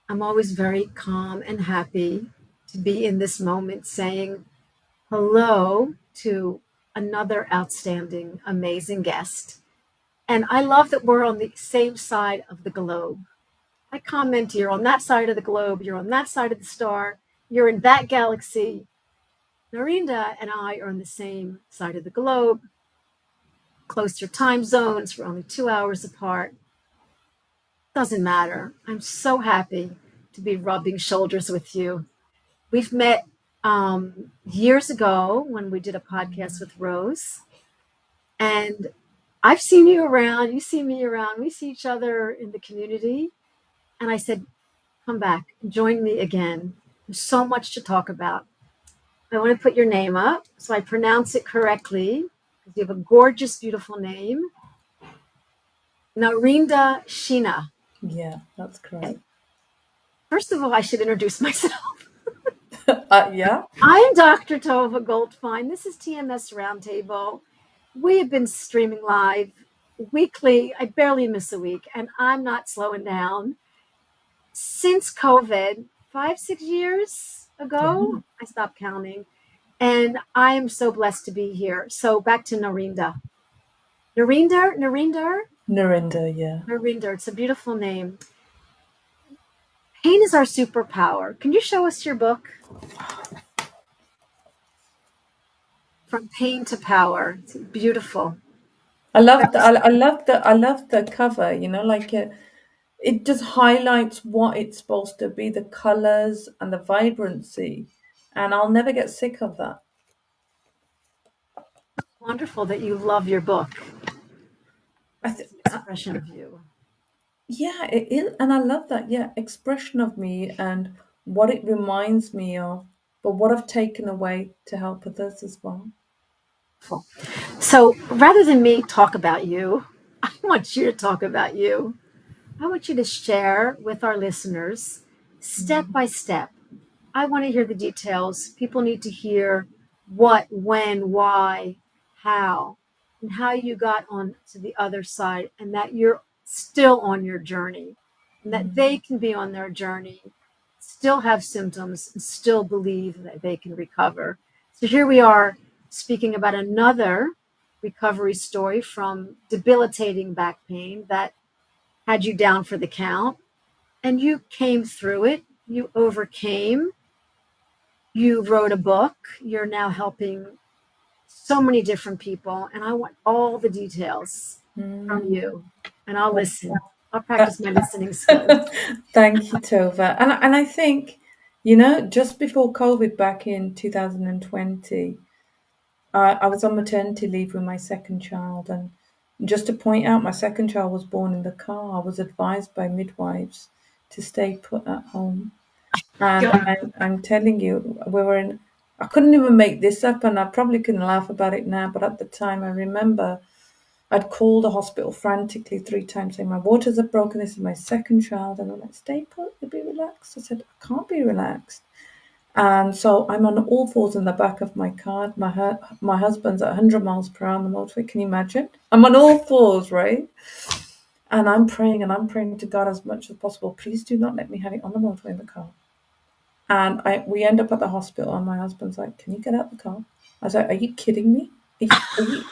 I'm always very calm and happy to be in this moment saying hello to another outstanding, amazing guest. And I love that we're on the same side of the globe. I comment you're on that side of the globe, you're on that side of the star, you're in that galaxy. Narinda and I are on the same side of the globe, closer time zones, we're only 2 hours apart. Doesn't matter. I'm so happy to be rubbing shoulders with you. We've met years ago when we did a podcast with Rose, and I've seen you around, you see me around, we see each other in the community. And I said, come back, join me again. There's so much to talk about. I want to put your name up so I pronounce it correctly because you have a gorgeous, beautiful name. Narinder Sheena. Yeah, that's correct. First of all, I should introduce myself. Yeah. I am Dr. Tovah Goldfine. This is TMS Roundtable. We have been streaming live weekly. I barely miss a week, and I'm not slowing down. Since COVID, 5, 6 years ago, Yeah. I stopped counting. And I am so blessed to be here. So back to Narinda. Narinder? Narinder, yeah. Narinder. It's a beautiful name. Pain is our superpower. Can you show us your book? From Pain to Power. It's beautiful. I love the cover, you know, like it just highlights what it's supposed to be, the colors and the vibrancy. And I'll never get sick of that. Wonderful that you love your book. I It's th- an expression of you. yeah, it is, and I love that. Yeah, expression of me and what it reminds me of, but what I've taken away to help others as well. So rather than me talk about you, I want you to talk about you. I want you to share with our listeners step by step. I want to hear the details. People need to hear what, when, why, how, and how you got on to the other side, and that you're still on your journey, and that they can be on their journey, still have symptoms, and still believe that they can recover. So here we are speaking about another recovery story from debilitating back pain that had you down for the count, and you came through it, you overcame, you wrote a book, you're now helping so many different people, and I want all the details from Mm. you, and I'll listen. I'll Uh, practice my listening skills. Thank you, Tova. And I think, you know, just before COVID back in 2020, I was on maternity leave with my second child. And just to point out, my second child was born in the car. I was advised by midwives to stay put at home. And I'm telling you, we were in, I couldn't even make this up, and I probably couldn't laugh about it now. But at the time, I remember I'd called the hospital frantically 3 times saying, my waters are broken. This is my second child. And they're like, stay put, you'll be relaxed. I said, I can't be relaxed. And so I'm on all fours in the back of my car. My husband's at 100 miles per hour on the motorway. Can you imagine? I'm on all fours, right? And I'm praying to God as much as possible. Please do not let me have it on the motorway in the car. And we end up at the hospital, and my husband's like, can you get out the car? I was like, are you kidding me? Are you,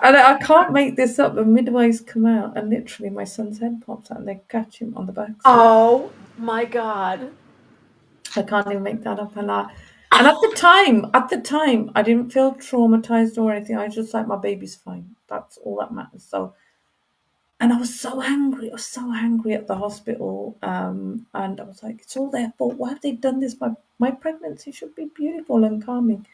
and I can't make this up. The midwives come out, and literally my son's head pops out, and they catch him on the back seat. Oh my God. I can't even make that up. And at the time, I didn't feel traumatized or anything. I was just like, my baby's fine. That's all that matters. So, and I was so angry. I was so angry at the hospital. And I was like, it's all their fault. Why have they done this? My pregnancy should be beautiful and calming.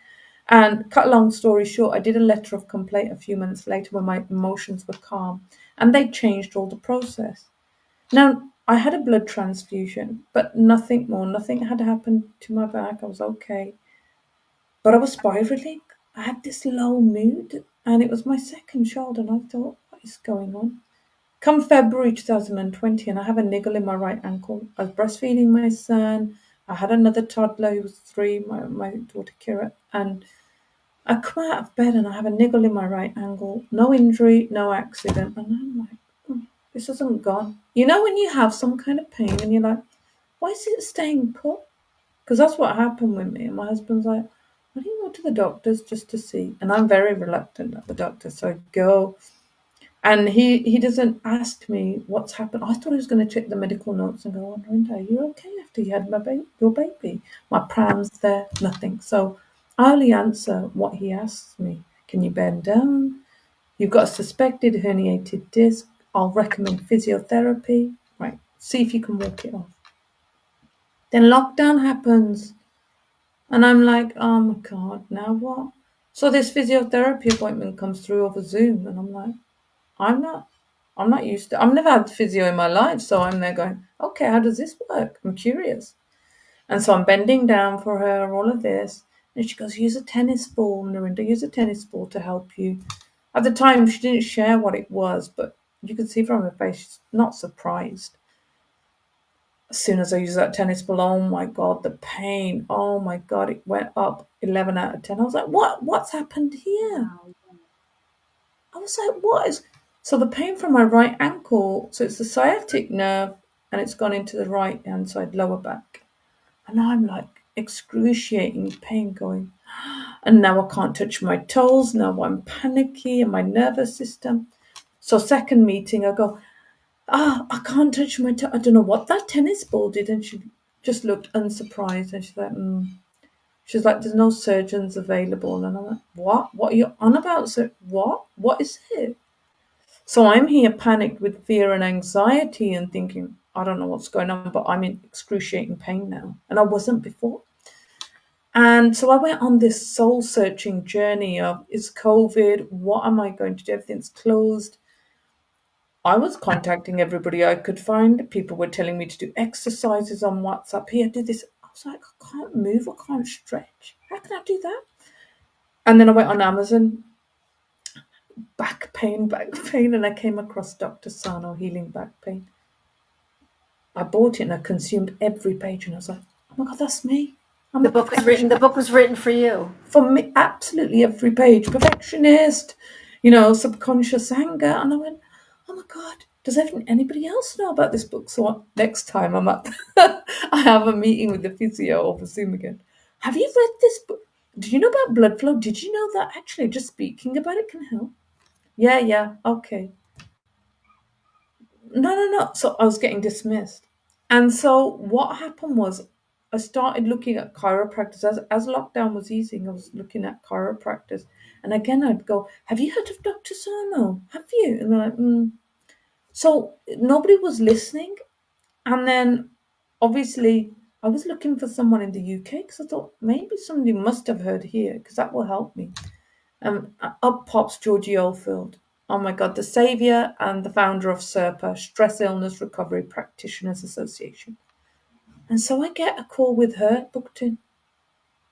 And cut a long story short, I did a letter of complaint a few months later when my emotions were calm, and they changed all the process. Now, I had a blood transfusion, but nothing more. Nothing had happened to my back. I was okay. But I was spiraling. I had this low mood, and it was my second child, and I thought, what is going on? Come February 2020, and I have a niggle in my right ankle. I was breastfeeding my son. I had another toddler who was 3, my daughter Kira, and I come out of bed and I have a niggle in my right ankle. No injury, no accident. And I'm like, oh. This hasn't gone. You know when you have some kind of pain and you're like, why is it staying put? Because that's what happened with me. And my husband's like, why don't you go to the doctors just to see? And I'm very reluctant at the doctor. So I go. And he doesn't ask me what's happened. I thought he was going to check the medical notes and go, oh, Narinder, are you okay after you had your baby? My pram's there, nothing. So I only answer what he asks me. Can you bend down? You've got a suspected herniated disc. I'll recommend physiotherapy. Right, see if you can walk it off. Then lockdown happens. And I'm like, oh my God, now what? So this physiotherapy appointment comes through over Zoom. And I'm like, I'm not I'm not used to I've never had physio in my life, so I'm there going, okay, how does this work? I'm curious. And so I'm bending down for her, all of this. And she goes, use a tennis ball, Narinder, use a tennis ball to help you. At the time, she didn't share what it was, but you could see from her face she's not surprised. As soon as I used that tennis ball, oh my God, the pain. Oh my God, it went up 11 out of 10. I was like, what's happened here? Wow. I was like, what is. So the pain from my right ankle, so it's the sciatic nerve and it's gone into the right hand side lower back. And now I'm like excruciating pain going. And now I can't touch my toes. Now I'm panicky and my nervous system. So second meeting, I go, I can't touch my toe. I don't know what that tennis ball did. And she just looked unsurprised. And she's like, She's like, there's no surgeons available. And I'm like, what? What are you on about? So what? What is it? So I'm here panicked with fear and anxiety and thinking, I don't know what's going on, but I'm in excruciating pain now. And I wasn't before. And so I went on this soul searching journey of, is COVID? What am I going to do? Everything's closed. I was contacting everybody I could find. People were telling me to do exercises on WhatsApp. Here, do this. I was like, I can't move. I can't stretch. How can I do that? And then I went on Amazon, back pain, and I came across Dr. Sarno, healing back pain. I bought it and I consumed every page, and I was like, oh my God, that's me. I'm The a book was written. The perfectionist. book was written for you. For me, absolutely every page. Perfectionist, subconscious anger. And I went, oh my God, does anybody else know about this book? So next time I'm at, I have a meeting with the physio over Zoom again. Have you read this book? Do you know about blood flow? Did you know that actually just speaking about it can help? Yeah, okay. No. So I was getting dismissed. And so what happened was I started looking at chiropractors. As lockdown was easing, I was looking at chiropractors. And again, I'd go, have you heard of Dr. Sarno? Have you? And they're like. So nobody was listening. And then obviously I was looking for someone in the UK because I thought maybe somebody must have heard here because that will help me. Up pops Georgie Oldfield. Oh my God, the saviour and the founder of SERPA, Stress Illness Recovery Practitioners Association. And so I get a call with her booked in.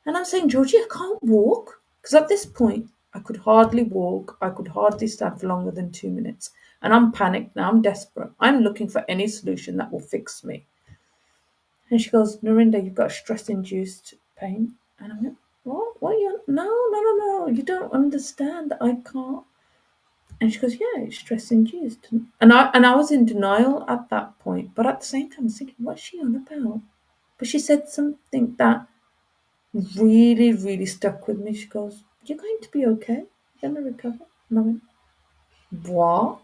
And I'm saying, Georgie, I can't walk. Because at this point, I could hardly walk. I could hardly stand for longer than 2 minutes. And I'm panicked now. I'm desperate. I'm looking for any solution that will fix me. And she goes, Narinder, you've got stress-induced pain. And I went, what? What are you? No. You don't understand. I can't. And she goes, yeah, it's stress-induced. And I was in denial at that point. But at the same time, I was thinking, what's she on about? But she said something that really, really stuck with me. She goes, you're going to be okay. You're going to recover. And I went, what?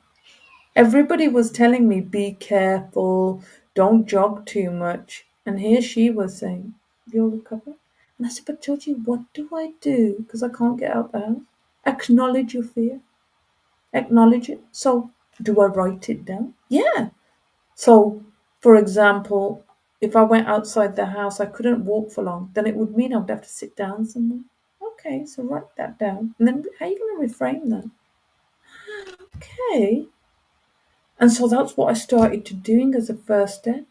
Everybody was telling me, be careful, don't jog too much. And here she was saying, you'll recover. And I said, but Georgie, what do I do? Because I can't get out the house. Acknowledge your fear. Acknowledge it. So do I write it down? Yeah. So, for example, if I went outside the house, I couldn't walk for long, then it would mean I would have to sit down somewhere. Okay, so write that down. And then how are you going to reframe that? Okay. And so that's what I started to doing as a first step.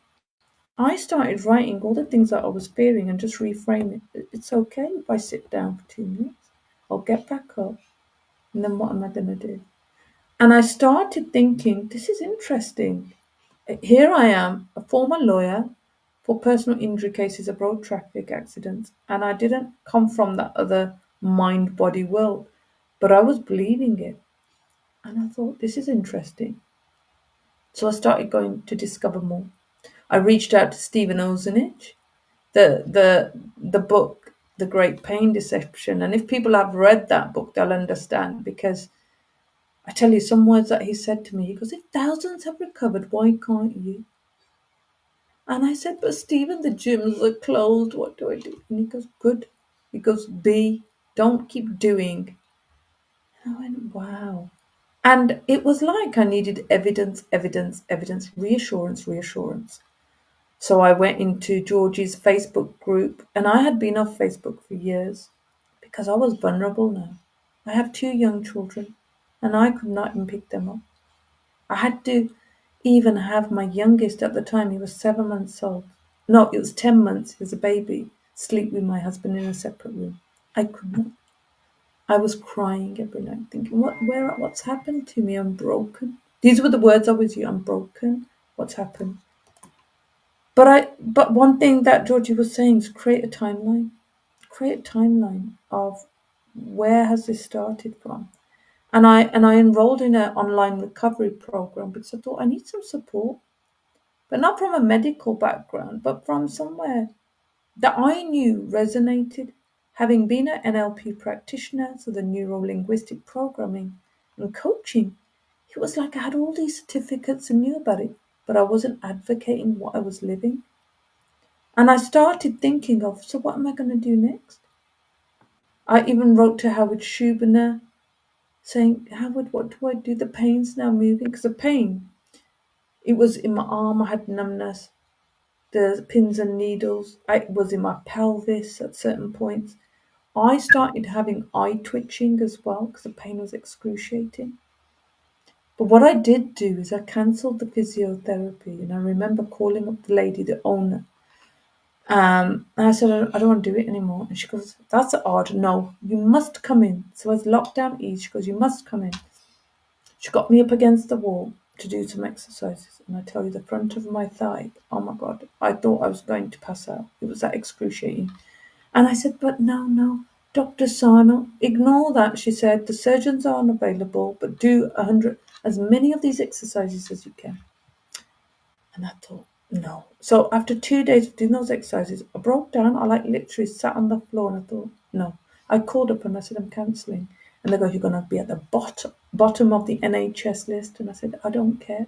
I started writing all the things that I was fearing and just reframe it. It's okay if I sit down for 2 minutes. I'll get back up. And then what am I going to do? And I started thinking, this is interesting. Here I am, a former lawyer for personal injury cases of road traffic accidents, and I didn't come from that other mind body world, but I was believing it. And I thought, this is interesting. So I started going to discover more. I reached out to Stephen Ozenich, the book, The Great Pain Deception. And if people have read that book, they'll understand, because I tell you some words that he said to me. He goes, if thousands have recovered, why can't you? And I said, but Stephen, the gyms are closed. What do I do? And he goes, good. He goes, don't keep doing. I went, wow. And it was like I needed evidence, evidence, evidence, reassurance, reassurance. So I went into Georgie's Facebook group, and I had been off Facebook for years because I was vulnerable now. I have two young children, and I could not even pick them up. I had to even have my youngest at the time, he was 7 months old. No, it was 10 months, he was a baby, sleep with my husband in a separate room. I could not. I was crying every night, thinking, what's happened to me? I'm broken. These were the words I was using. I'm broken. What's happened? But one thing that Georgie was saying is create a timeline. Create a timeline of where has this started from. And I enrolled in an online recovery program because I thought I need some support, but not from a medical background, but from somewhere that I knew resonated. Having been an NLP practitioner, so the neuro linguistic programming and coaching, it was like I had all these certificates and knew about it, but I wasn't advocating what I was living. And I started thinking of, so what am I going to do next? I even wrote to Howard Schubiner saying, Howard, what do I do? The pain's now moving. Because the pain, it was in my arm, I had numbness, the pins and needles, it was in my pelvis at certain points. I started having eye twitching as well because the pain was excruciating. But what I did do is I cancelled the physiotherapy, and I remember calling up the lady, the owner. And I said, I don't want to do it anymore. And she goes, that's odd. No, you must come in. So as lockdown eased, she goes, you must come in. She got me up against the wall to do some exercises. And I tell you, the front of my thigh, oh my God, I thought I was going to pass out. It was that excruciating. And I said, but no, Dr. Sarno, ignore that. She said, the surgeons aren't available, but do 100, as many of these exercises as you can. And I thought, no. So after 2 days of doing those exercises, I broke down. I literally sat on the floor and I thought, no. I called up and I said, I'm cancelling. And they go, you're going to be at the bottom of the NHS list. And I said, I don't care.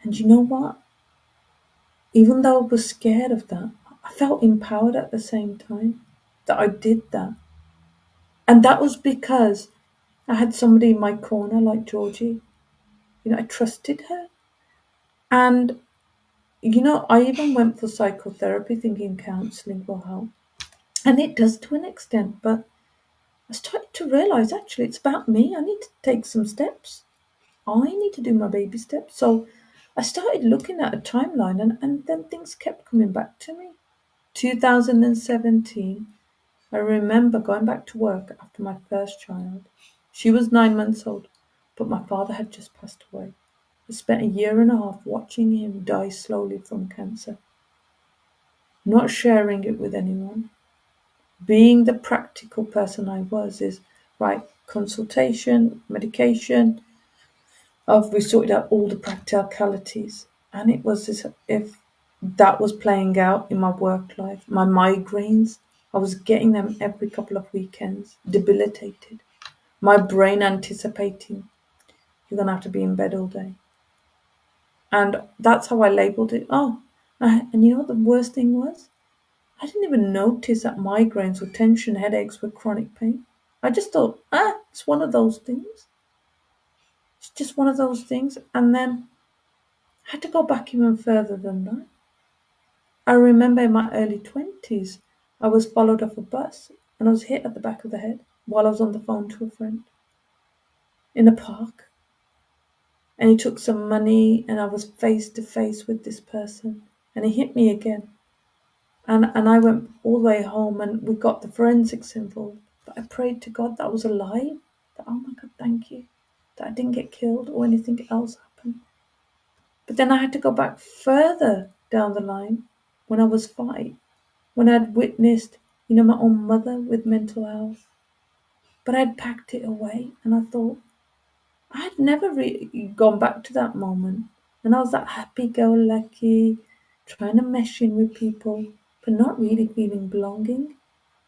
And you know what? Even though I was scared of that, I felt empowered at the same time that I did that. And that was because I had somebody in my corner like Georgie. I trusted her. And I even went for psychotherapy thinking counselling will help. And it does to an extent, but I started to realise actually it's about me. I need to take some steps. I need to do my baby steps. So I started looking at a timeline, and then things kept coming back to me. 2017, I remember going back to work after my first child. She was 9 months old, but my father had just passed away. I spent a year and a half watching him die slowly from cancer, not sharing it with anyone. Being the practical person I was, is right, consultation, medication. We sorted out all the practicalities, and it was as if that was playing out in my work life. My migraines, I was getting them every couple of weekends, debilitated. My brain anticipating, you're going to have to be in bed all day. And that's how I labeled it. And you know what the worst thing was? I didn't even notice that migraines or tension headaches were chronic pain. I just thought, it's one of those things. It's just one of those things. And then I had to go back even further than that. I remember in my early 20s, I was followed off a bus and I was hit at the back of the head while I was on the phone to a friend in a park. And he took some money, and I was face to face with this person, and he hit me again. And I went all the way home, and we got the forensics involved. But I prayed to God that I was alive. That, oh my God, thank you. That I didn't get killed or anything else happened. But then I had to go back further down the line when I was 5, when I'd witnessed, my own mother with mental health. But I'd packed it away, and I thought, I had never really gone back to that moment. And I was that happy go lucky, trying to mesh in with people, but not really feeling belonging,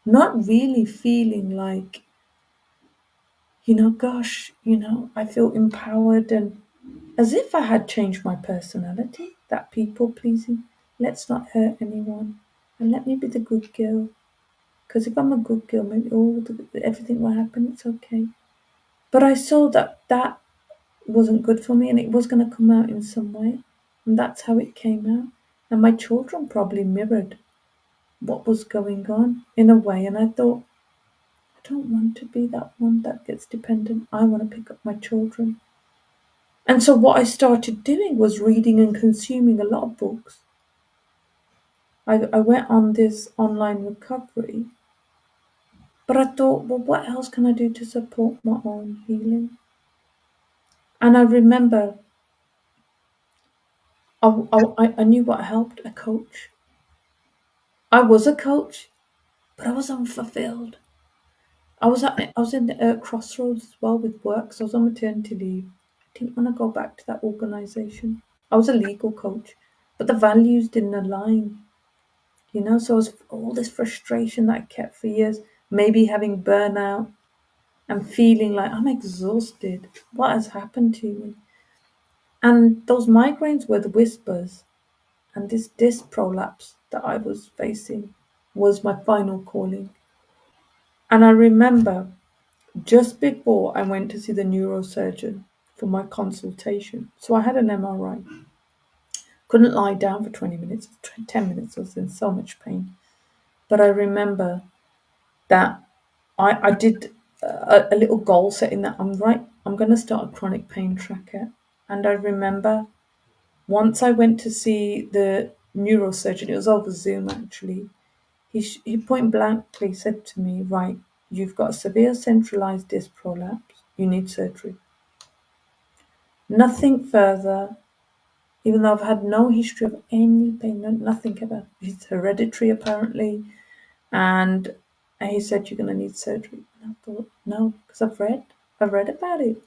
not really feeling like, gosh, I feel empowered and as if I had changed my personality, that people pleasing. Let's not hurt anyone and let me be the good girl. Because if I'm a good girl, maybe everything will happen, it's okay. But I saw that that wasn't good for me and it was going to come out in some way. And that's how it came out. And my children probably mirrored what was going on in a way. And I thought, I don't want to be that one that gets dependent. I want to pick up my children. And so what I started doing was reading and consuming a lot of books. I went on this online recovery, but I thought, well, what else can I do to support my own healing? And I remember I knew what helped a coach. I was a coach, but I was unfulfilled. I was in the crossroads as well with work, so I was on maternity leave. I didn't want to go back to that organisation. I was a legal coach, but the values didn't align. So it was all this frustration that I kept for years, maybe having burnout and feeling like I'm exhausted. What has happened to me? And those migraines were the whispers, and this disc prolapse that I was facing was my final calling. And I remember just before I went to see the neurosurgeon for my consultation, so I had an MRI. Couldn't lie down for 20 minutes, 10 minutes, I was in so much pain. But I remember that I did a little goal setting that I'm going to start a chronic pain tracker. And I remember once I went to see the neurosurgeon, it was over Zoom actually, he point blankly said to me, right, you've got a severe centralized disc prolapse, you need surgery. Nothing further, even though I've had no history of any pain, nothing ever. It's hereditary apparently. And he said, you're going to need surgery. And I thought, no, because I've read about it.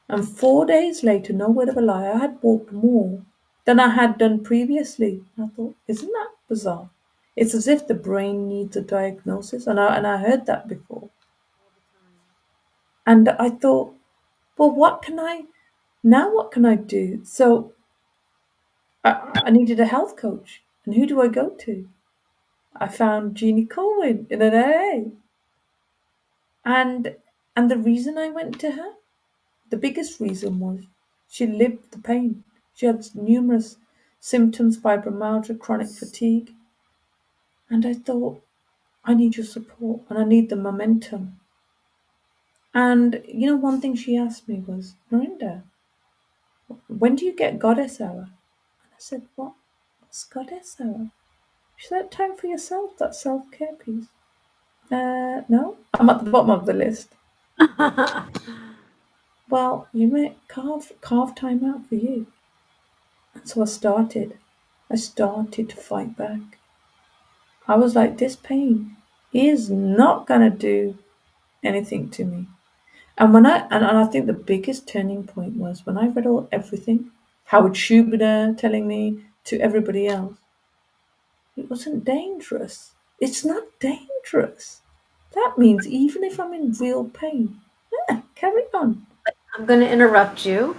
And 4 days later, no word of a lie, I had walked more than I had done previously. And I thought, isn't that bizarre? It's as if the brain needs a diagnosis. And I heard that before. all the time. And I thought, well, what can I do? So I needed a health coach. And who do I go to? I found Jeannie Colwyn in an AA. And the reason I went to her, the biggest reason was she lived the pain. She had numerous symptoms, fibromyalgia, chronic fatigue. And I thought, I need your support and I need the momentum. And one thing she asked me was, Narinder, when do you get goddess hour? And I said, what? What's goddess hour? She said, time for yourself, that self-care piece. No, I'm at the bottom of the list. Well, you may carve time out for you. And so I started to fight back. I was like, this pain is not gonna do anything to me. And I think the biggest turning point was when I read everything, Howard Schubiner telling me to everybody else, it wasn't dangerous. It's not dangerous. That means even if I'm in real pain, carry on. I'm going to interrupt you.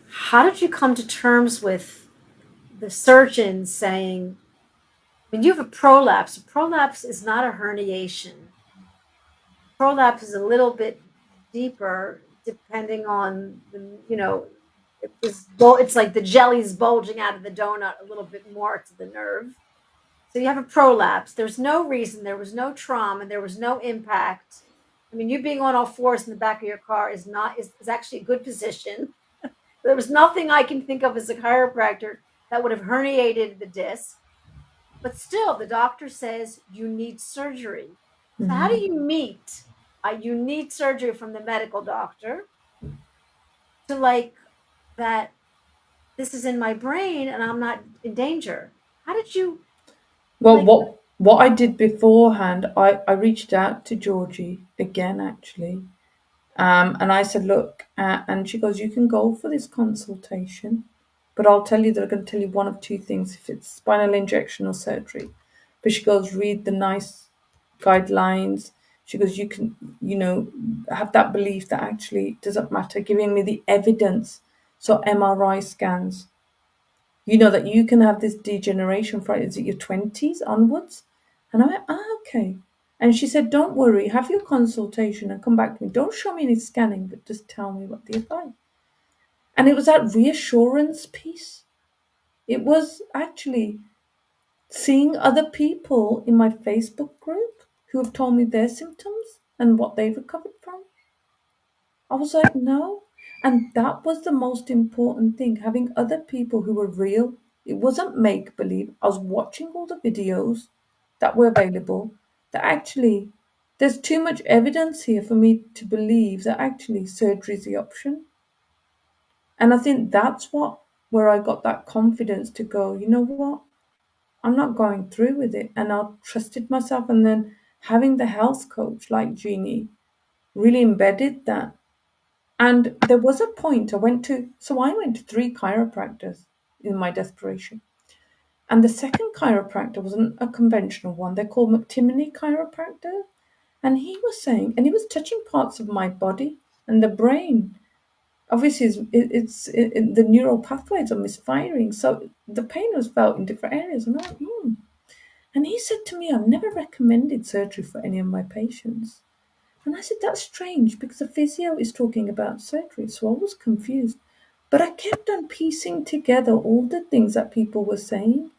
How did you come to terms with the surgeon saying, when you have a prolapse, is not a herniation. Prolapse is a little bit deeper depending on it's like the jelly's bulging out of the donut a little bit more to the nerve. So you have a prolapse. There's no reason, there was no trauma, there was no impact. I mean, you being on all fours in the back of your car is actually a good position. There was nothing I can think of as a chiropractor that would have herniated the disc. But still, the doctor says you need surgery. So how do Mhm. you meet? You need surgery from the medical doctor to like that. This is in my brain, and I'm not in danger. How did you Well, like? what I did beforehand, I reached out to Georgie again, actually, And I said, look, and she goes, you can go for this consultation, but I'll tell you that I'm going to tell you one of two things, if it's spinal injection or surgery. But she goes, read the nice guidelines. She goes, you can, have that belief that actually it doesn't matter, giving me the evidence. So MRI scans, that you can have this degeneration from, is it your 20s onwards? And I went, okay. And she said, don't worry, have your consultation and come back to me. Don't show me any scanning, but just tell me what the advice. And it was that reassurance piece. It was actually seeing other people in my Facebook group who have told me their symptoms and what they've recovered from. I was like, no. And that was the most important thing, having other people who were real. It wasn't make believe. I was watching all the videos that were available that actually there's too much evidence here for me to believe that actually surgery is the option. And I think that's where I got that confidence to go, you know what? I'm not going through with it. And I trusted myself. And then having the health coach like Jeannie really embedded that. And there was a point I went to three chiropractors in my desperation. And the second chiropractor wasn't a conventional one. They're called McTimony chiropractor. And he was saying, and he was touching parts of my body and the brain. Obviously, the neural pathways are misfiring. So the pain was felt in different areas. And I went, And he said to me, I've never recommended surgery for any of my patients. And I said, that's strange because the physio is talking about surgery. So I was confused. But I kept on piecing together all the things that people were saying.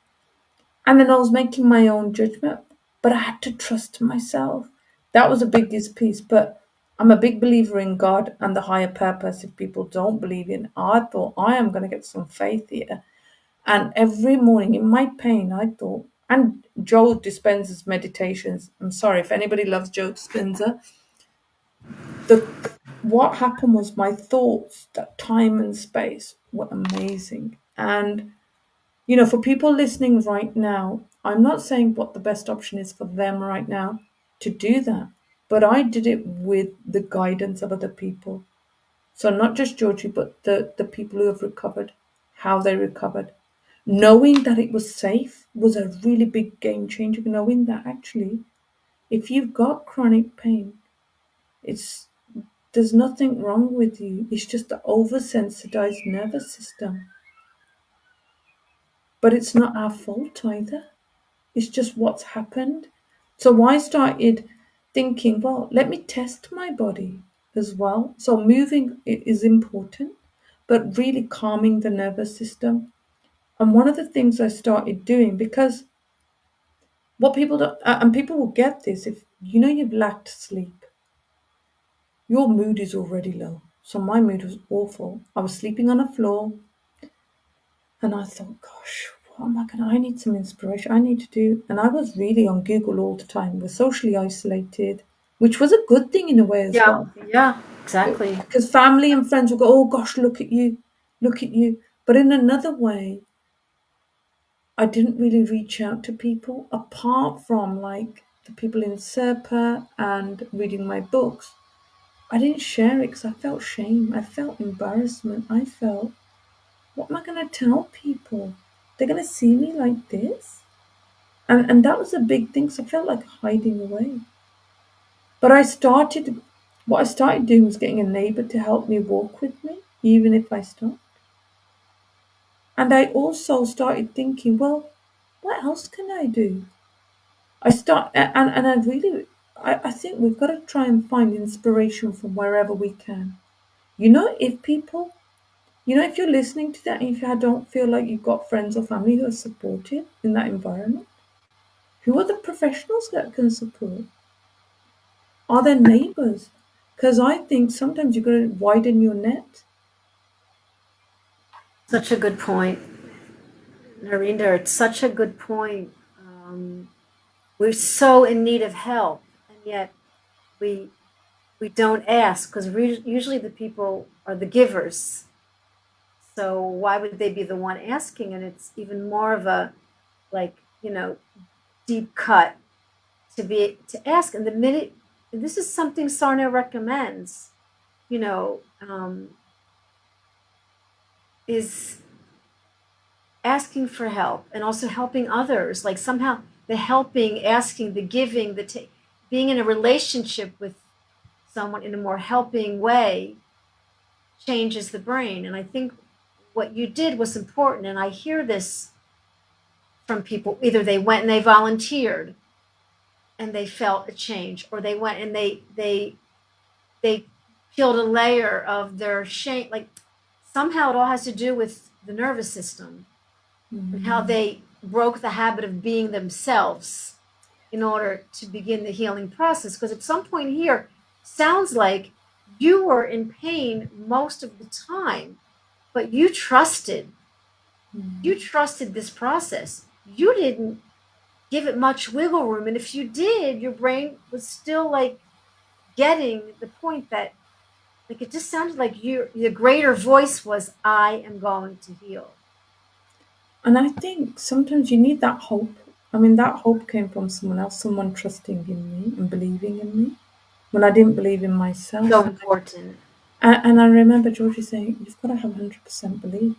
And then I was making my own judgment. But I had to trust myself. That was the biggest piece. But I'm a big believer in God and the higher purpose. If people don't believe in, I thought I am going to get some faith here. And every morning in my pain, I thought, and Joe Dispenza's meditations. I'm sorry if anybody loves Joe Dispenza. The what happened was my thoughts, that time and space were amazing. And for people listening right now, I'm not saying what the best option is for them right now to do that, but I did it with the guidance of other people. So not just Georgie, but the people who have recovered, how they recovered. Knowing that it was safe was a really big game changer. Knowing that actually, if you've got chronic pain, it's there's nothing wrong with you. It's just the oversensitized nervous system. But it's not our fault either. It's just what's happened. So I started thinking, well, let me test my body as well. So moving is important, but really calming the nervous system. And one of the things I started doing, because what people don't, and people will get this, if you've lacked sleep, your mood is already low. So my mood was awful. I was sleeping on the floor. And I thought, gosh, what am I going to? I need some inspiration. I need to do. And I was really on Google all the time. We're socially isolated, which was a good thing in a way as Yeah, well. yeah, exactly. Because family and friends will go, oh gosh, look at you, look at you. But in another way, I didn't really reach out to people apart from like the people in Serpa and reading my books. I didn't share it because I felt shame. I felt embarrassment. I felt, what am I going to tell people? They're going to see me like this? And that was a big thing. So I felt like hiding away. But what I started doing was getting a neighbor to help me walk with me, even if I stopped. And I also started thinking, well, what else can I do? I think we've got to try and find inspiration from wherever we can. If people, if you're listening to that and if you don't feel like you've got friends or family who are supportive in that environment, who are the professionals that can support? Are there neighbors? Because I think sometimes you've got to widen your net. Such a good point, Narinder. It's such a good point. Um, we're so in need of help, and yet we we don't ask because usually the people are the givers. So why would they be the one asking? And it's even more of a like deep cut to ask. And the minute this is something Sarno recommends. you know, is asking for help and also helping others. Like somehow the helping, asking, the giving, being in a relationship with someone in a more helping way changes the brain. And I think what you did was important. And I hear this from people. Either they went and they volunteered and they felt a change, or they went and they peeled a layer of their shame. Like somehow it all has to do with the nervous system and how Mm. they broke the habit of being themselves in order to begin the healing process. Because at some point here, sounds like you were in pain most of the time, but you Mm. trusted this process. You didn't give it much wiggle room. And if you did, your brain was still like getting the point that, like, it just sounded like your greater voice was, I am going to heal. And I think sometimes you need that hope. I mean, that hope came from someone else, someone trusting in me and believing in me when I didn't believe in So myself. important. And I remember Georgie saying, "You've got to have 100% belief."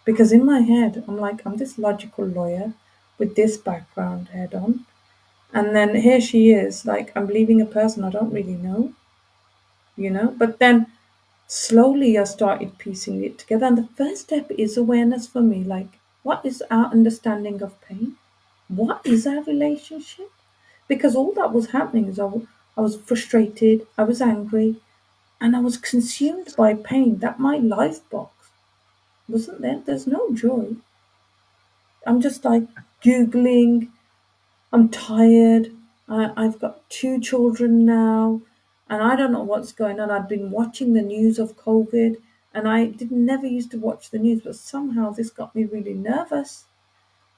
Because in my head, I'm like, I'm this logical lawyer with this background head on. And then here she is, like, I'm believing a person I don't really know, you know? But then slowly I started piecing it together. And the first step is awareness for me. Like, what is our understanding of pain? What is our relationship? Because all that was happening is I was frustrated, I was angry, and I was consumed by pain. That my life box wasn't there. There's no joy. I'm just like Googling, I'm tired. I've got two children now, and I don't know what's going on. I've been watching the news of COVID, and I did never used to watch the news, but somehow this got me really nervous.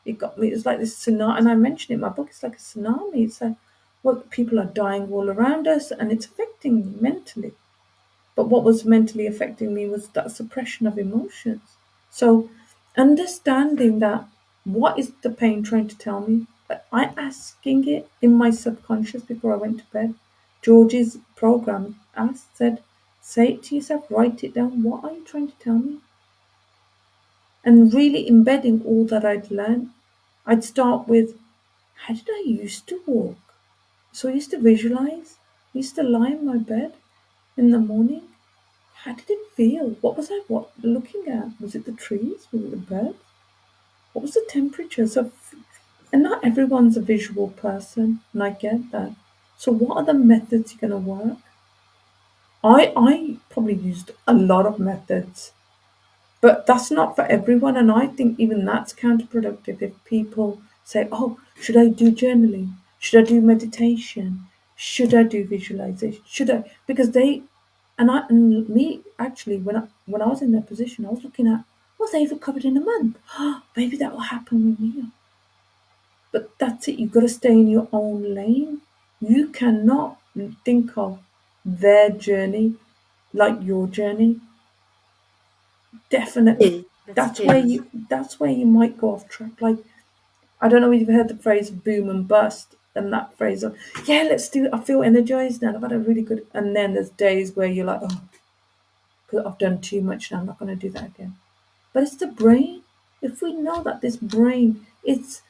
It got me. It's like this tsunami, and I mentioned it in my book. It's like a tsunami. It's like, well, people are dying all around us, and it's affecting me mentally. But what was mentally affecting me was that suppression of emotions. So, understanding that, what is the pain trying to tell me? I asking it in my subconscious before I went to bed. George's program asked, said, say it to yourself, write it down. What are you trying to tell me? And really embedding all that I'd learned. I'd start with, how did I used to walk? So I used to visualize. I used to lie in my bed in the morning. How did it feel? What was I looking at? Was it the trees? Was it the birds? What was the temperature? And not everyone's a visual person, and I get that. So, what are the methods you're going to work? I probably used a lot of methods, but that's not for everyone, and I think even that's counterproductive if people say, "Oh, should I do journaling? Should I do meditation? Should I do visualization? Should I?" Because they and me actually when I was in their position, I was looking at, well, they've recovered in a month. Maybe that will happen with me. But that's it. You've got to stay in your own lane. You cannot think of their journey like your journey. Definitely. That's key. That's where you might go off track. Like, I don't know if you've heard the phrase boom and bust, and that phrase of, yeah, let's do it. I feel energized now. I've had a really good, and then there's days where you're like, oh, because I've done too much now. I'm not going to do that again. But it's the brain. If we know that this brain, it's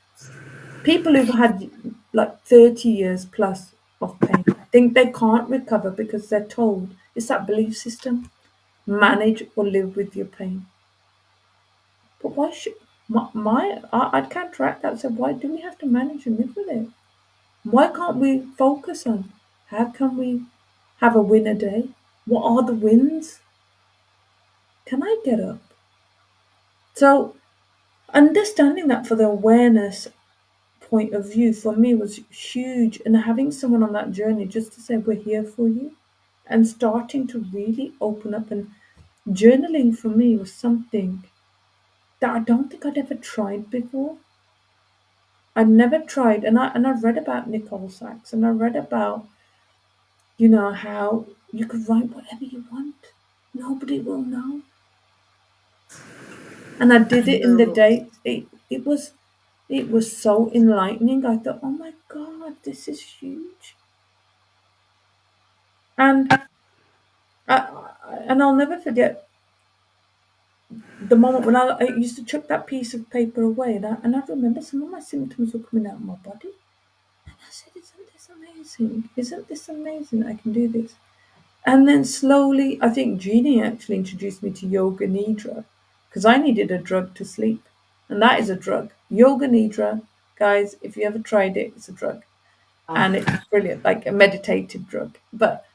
people who've had like 30 years plus of pain think they can't recover because they're told it's that belief system, manage or live with your pain. But why should I'd counteract that. So why do we have to manage and live with it? Why can't we focus on how can we have a win a day? What are the wins? Can I get up? So understanding that for the awareness point of view for me was huge, and having someone on that journey just to say we're here for you and starting to really open up. And journaling for me was something that I don't think I'd ever tried before. I'd never tried, and I read about Nicole Sachs, and I read about, how you could write whatever you want, nobody will know. And I did I it in the know. day. It was so enlightening. I thought, oh my god, this is huge. And I, And I'll never forget the moment when I used to chuck that piece of paper away, and I remember some of my symptoms were coming out of my body. And I said, "Isn't this amazing? Isn't this amazing? I can do this." And then slowly, I think Jeannie actually introduced me to yoga nidra because I needed a drug to sleep, and that is a drug. Yoga nidra, guys, if you ever tried it, it's a drug, and it's brilliant, like a meditative drug. But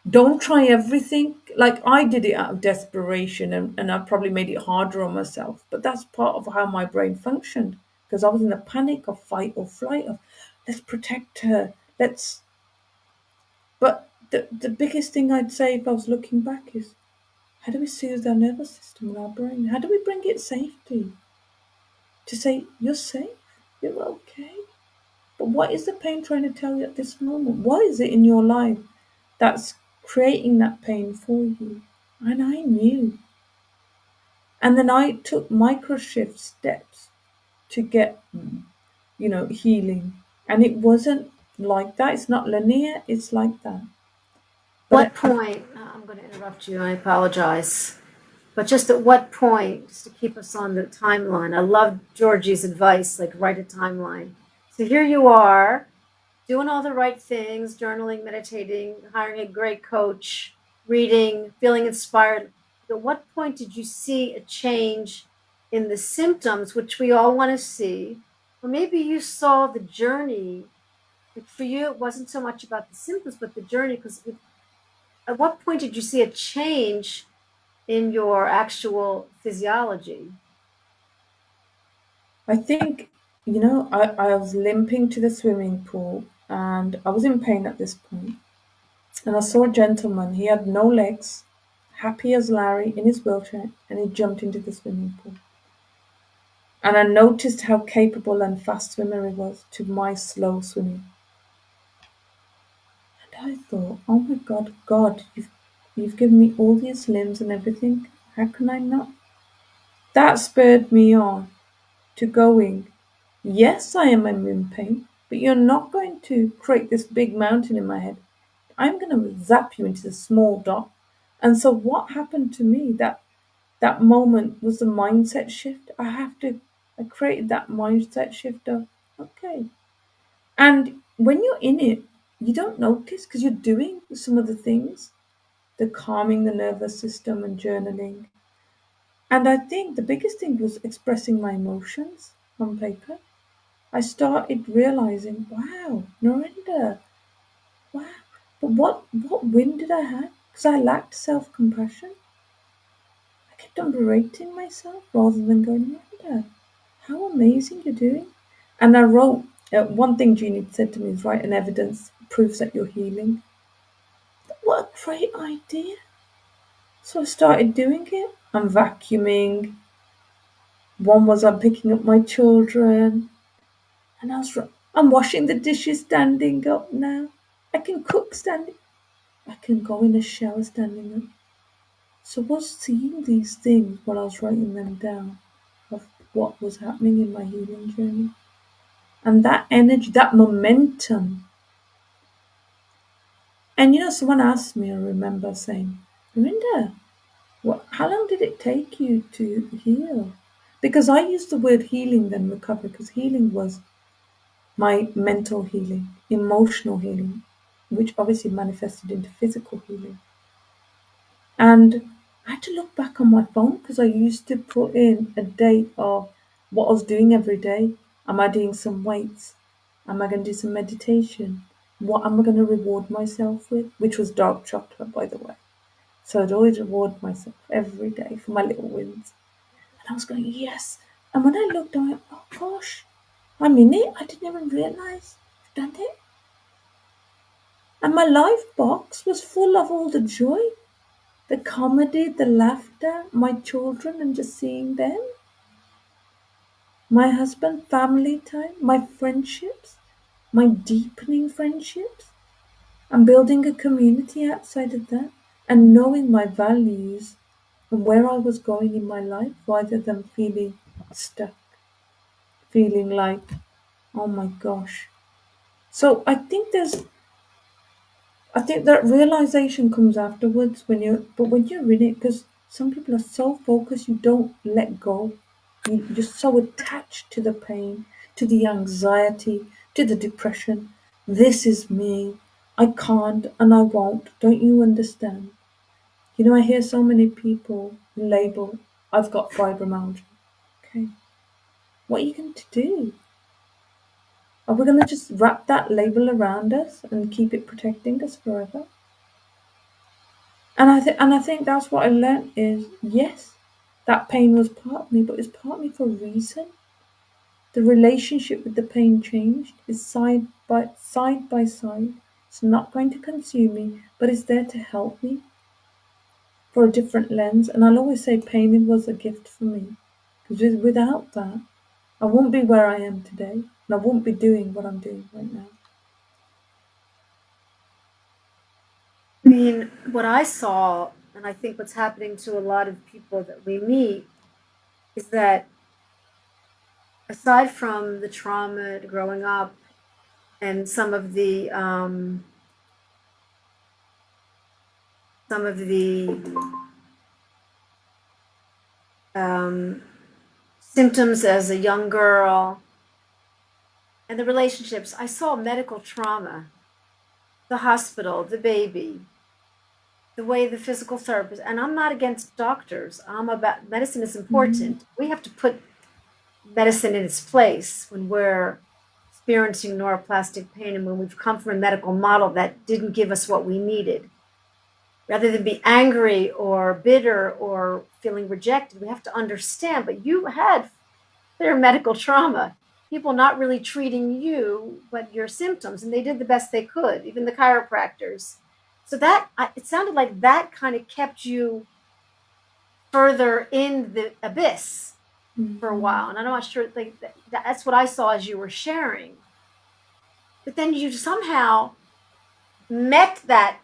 don't try everything. Like I did it out of desperation, and I probably made it harder on myself. But that's part of how my brain functioned because I was in a panic of fight or flight of let's protect her. Let's. But the biggest thing I'd say if I was looking back is how do we soothe our nervous system and our brain? How do we bring it safety? To say you're safe, you're okay. But what is the pain trying to tell you at this moment? What is it in your life that's creating that pain for you? And I knew. And then I took micro shift steps to get, healing. And it wasn't like that. It's not linear. It's like that. What But point, I'm going to interrupt you, I apologize, but just at what point, just to keep us on the timeline, I love Georgie's advice, like write a timeline. So here you are, doing all the right things, journaling, meditating, hiring a great coach, reading, feeling inspired. At what point did you see a change in the symptoms, which we all want to see? Or maybe you saw the journey. Like for you, it wasn't so much about the symptoms, but the journey. Because at what point did you see a change in your actual physiology? I think, I was limping to the swimming pool and I was in pain at this point. And I saw a gentleman, he had no legs, happy as Larry in his wheelchair, and he jumped into the swimming pool. And I noticed how capable and fast swimmer he was to my slow swimming. And I thought, oh my God, God, you've given me all these limbs and everything. How can I not? That spurred me on to going, yes, I am in pain, but you're not going to create this big mountain in my head. I'm going to zap you into the small dot. And so what happened to me that moment was the mindset shift. I created that mindset shift of, okay. And when you're in it, you don't notice because you're doing some of the things, the calming the nervous system and journaling. And I think the biggest thing was expressing my emotions on paper. I started realizing, wow, Narinder, wow. But what win did I have? Because I lacked self-compassion. I kept on berating myself rather than going, Narinder, how amazing you're doing. And I wrote, one thing Jeannie said to me is write an evidence proves that you're healing. What a great idea. So I started doing it. I'm vacuuming. One was I'm picking up my children. And I'm washing the dishes standing up now. I can cook standing. I can go in the shower standing up. So I was seeing these things while I was writing them down of what was happening in my healing journey. And that energy, that momentum. And someone asked me, I remember saying, Linda, how long did it take you to heal? Because I used the word healing then recovery, because healing was my mental healing, emotional healing, which obviously manifested into physical healing. And I had to look back on my phone because I used to put in a date of what I was doing every day. Am I doing some weights? Am I going to do some meditation? What am I going to reward myself with? Which was dark chocolate, by the way. So I'd always reward myself every day for my little wins. And I was going, yes. And when I looked, I went, oh gosh, I'm in it. I didn't even realize I've done it. And my life box was full of all the joy, the comedy, the laughter, my children, and just seeing them, my husband, family time, my friendships, my deepening friendships. I'm building a community outside of that and knowing my values and where I was going in my life rather than feeling stuck, feeling like, oh my gosh. So I think I think that realization comes afterwards when you're in it, because some people are so focused, you don't let go. You're so attached to the pain, to the anxiety, to the depression. This is me. I can't and I won't. Don't you understand? I hear so many people label, I've got fibromyalgia. Okay, what are you going to do? Are we going to just wrap that label around us and keep it protecting us forever? And I think that's what I learned is, yes, that pain was part of me, but it's part of me for a reason. The relationship with the pain changed. It's side by side. It's not going to consume me, but it's there to help me for a different lens. And I'll always say pain was a gift for me. Because without that, I wouldn't be where I am today. And I wouldn't be doing what I'm doing right now. I mean, what I saw, and I think what's happening to a lot of people that we meet, is that aside from the trauma growing up and some of the um, symptoms as a young girl and the relationships, I saw medical trauma, the hospital, the baby, the way the physical therapist, and I'm not against doctors. I'm about medicine is important. We have to put medicine in its place when we're experiencing neuroplastic pain and when we've come from a medical model that didn't give us what we needed. Rather than be angry or bitter or feeling rejected, we have to understand, but you had their medical trauma, people not really treating you, but your symptoms, and they did the best they could, even the chiropractors. So it sounded like that kind of kept you further in the abyss for a while. And I'm not sure, like, that's what I saw as you were sharing. But then you somehow met that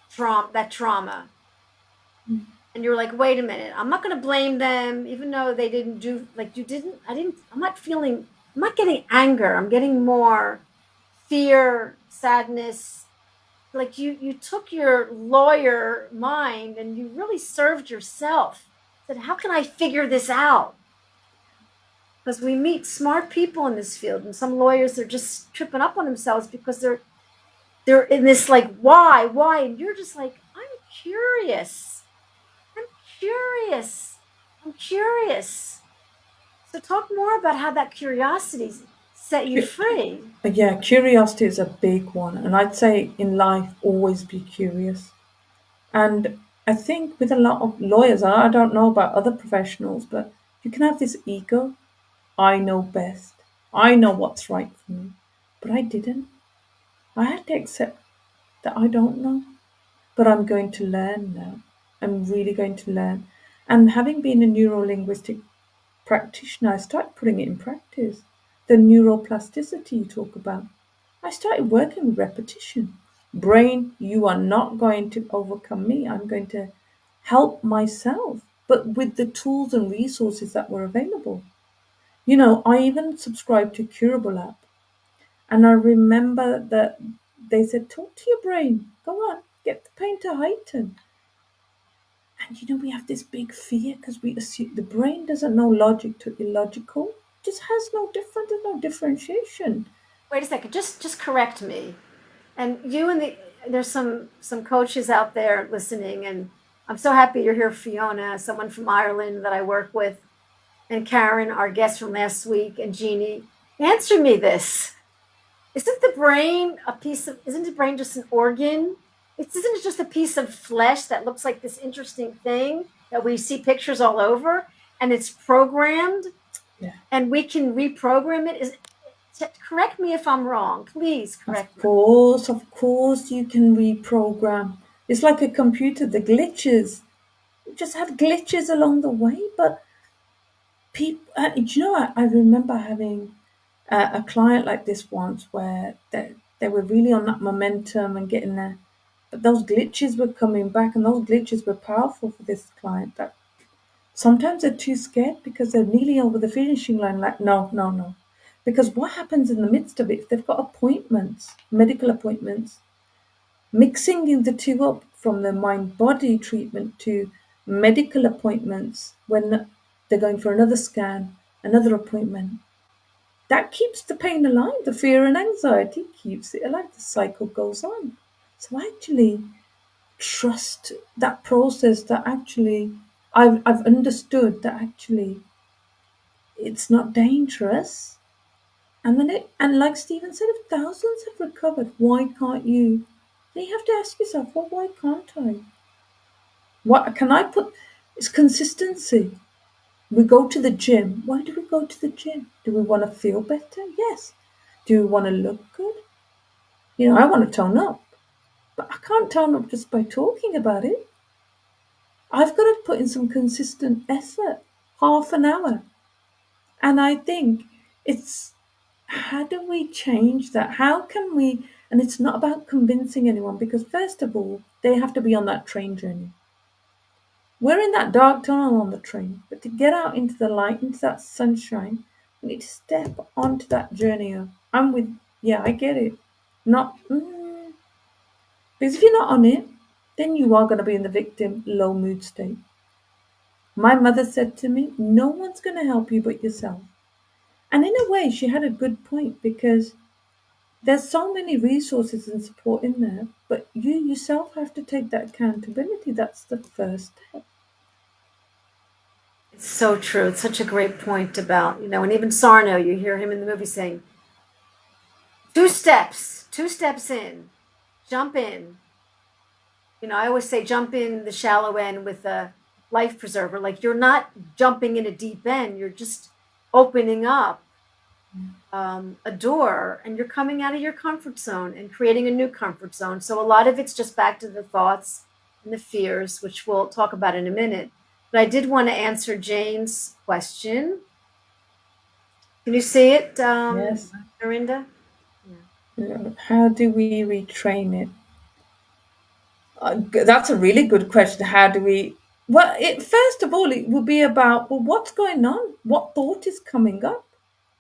trauma, and you're like, wait a minute, I'm not going to blame them, even though they didn't do like you didn't. I'm not getting anger. I'm getting more fear, sadness. Like you took your lawyer mind and you really served yourself. Said, how can I figure this out? Because we meet smart people in this field, and some lawyers are just tripping up on themselves because they're in this like why, and you're just like, curious. I'm curious. I'm curious. So talk more about how that curiosity set you free. Yeah, curiosity is a big one. And I'd say in life, always be curious. And I think with a lot of lawyers, I don't know about other professionals, but you can have this ego. I know best. I know what's right for me. But I didn't. I had to accept that I don't know. But I'm going to learn now. I'm really going to learn. And having been a neuro linguistic practitioner, I started putting it in practice. The neuroplasticity you talk about. I started working with repetition. Brain, you are not going to overcome me. I'm going to help myself, but with the tools and resources that were available. I even subscribed to Curable app, and I remember that they said, talk to your brain. Go on, get the pain to heighten. And we have this big fear because we assume the brain doesn't know logic to illogical. It just has no difference, there's no differentiation. Wait a second, just correct me. And there's some coaches out there listening, and I'm so happy you're here, Fiona, someone from Ireland that I work with, and Karen, our guest from last week, and Jeannie. Answer me this. Isn't the brain just an organ? Isn't it just a piece of flesh that looks like this interesting thing that we see pictures all over, and it's programmed? Yeah. And we can reprogram it? Correct me if I'm wrong. Please correct me. Of course, you can reprogram. It's like a computer, the glitches. You just had glitches along the way, but people, I remember having a client like this once where they were really on that momentum and getting there. But those glitches were coming back, and those glitches were powerful for this client. That sometimes they're too scared because they're nearly over the finishing line, like, no, no, no. Because what happens in the midst of it, if they've got appointments, medical appointments, mixing the two up from the mind body treatment to medical appointments when they're going for another scan, another appointment. That keeps the pain alive. The fear and anxiety keeps it alive. The cycle goes on. So actually, trust that process. That actually, I've understood that actually it's not dangerous. And then and like Stephen said, if thousands have recovered, why can't you? Then you have to ask yourself, well, why can't I? What can I put? It's consistency. We go to the gym. Why do we go to the gym? Do we want to feel better? Yes. Do we want to look good? I want to tone up, but I can't tone up just by talking about it. I've got to put in some consistent effort, half an hour. And I think it's how do we change that? How can we? And it's not about convincing anyone because, first of all, they have to be on that train journey. We're in that dark tunnel on the train, but to get out into the light, into that sunshine, we need to step onto that journey of, I'm with, yeah, I get it. Not, because if you're not on it, then you are going to be in the victim low mood state. My mother said to me, no one's going to help you but yourself. And in a way, she had a good point because there's so many resources and support in there, but you yourself have to take that accountability. That's the first step. It's so true. It's such a great point about, and even Sarno, you hear him in the movie saying, two steps in, jump in. I always say jump in the shallow end with a life preserver. Like you're not jumping in a deep end, you're just opening up a door and you're coming out of your comfort zone and creating a new comfort zone. So a lot of it's just back to the thoughts and the fears, which we'll talk about in a minute. But I did want to answer Jane's question. Can you see it, Yes. Narinder? How do we retrain it? That's a really good question. How do we? Well, first of all, it would be about, well, what's going on? What thought is coming up?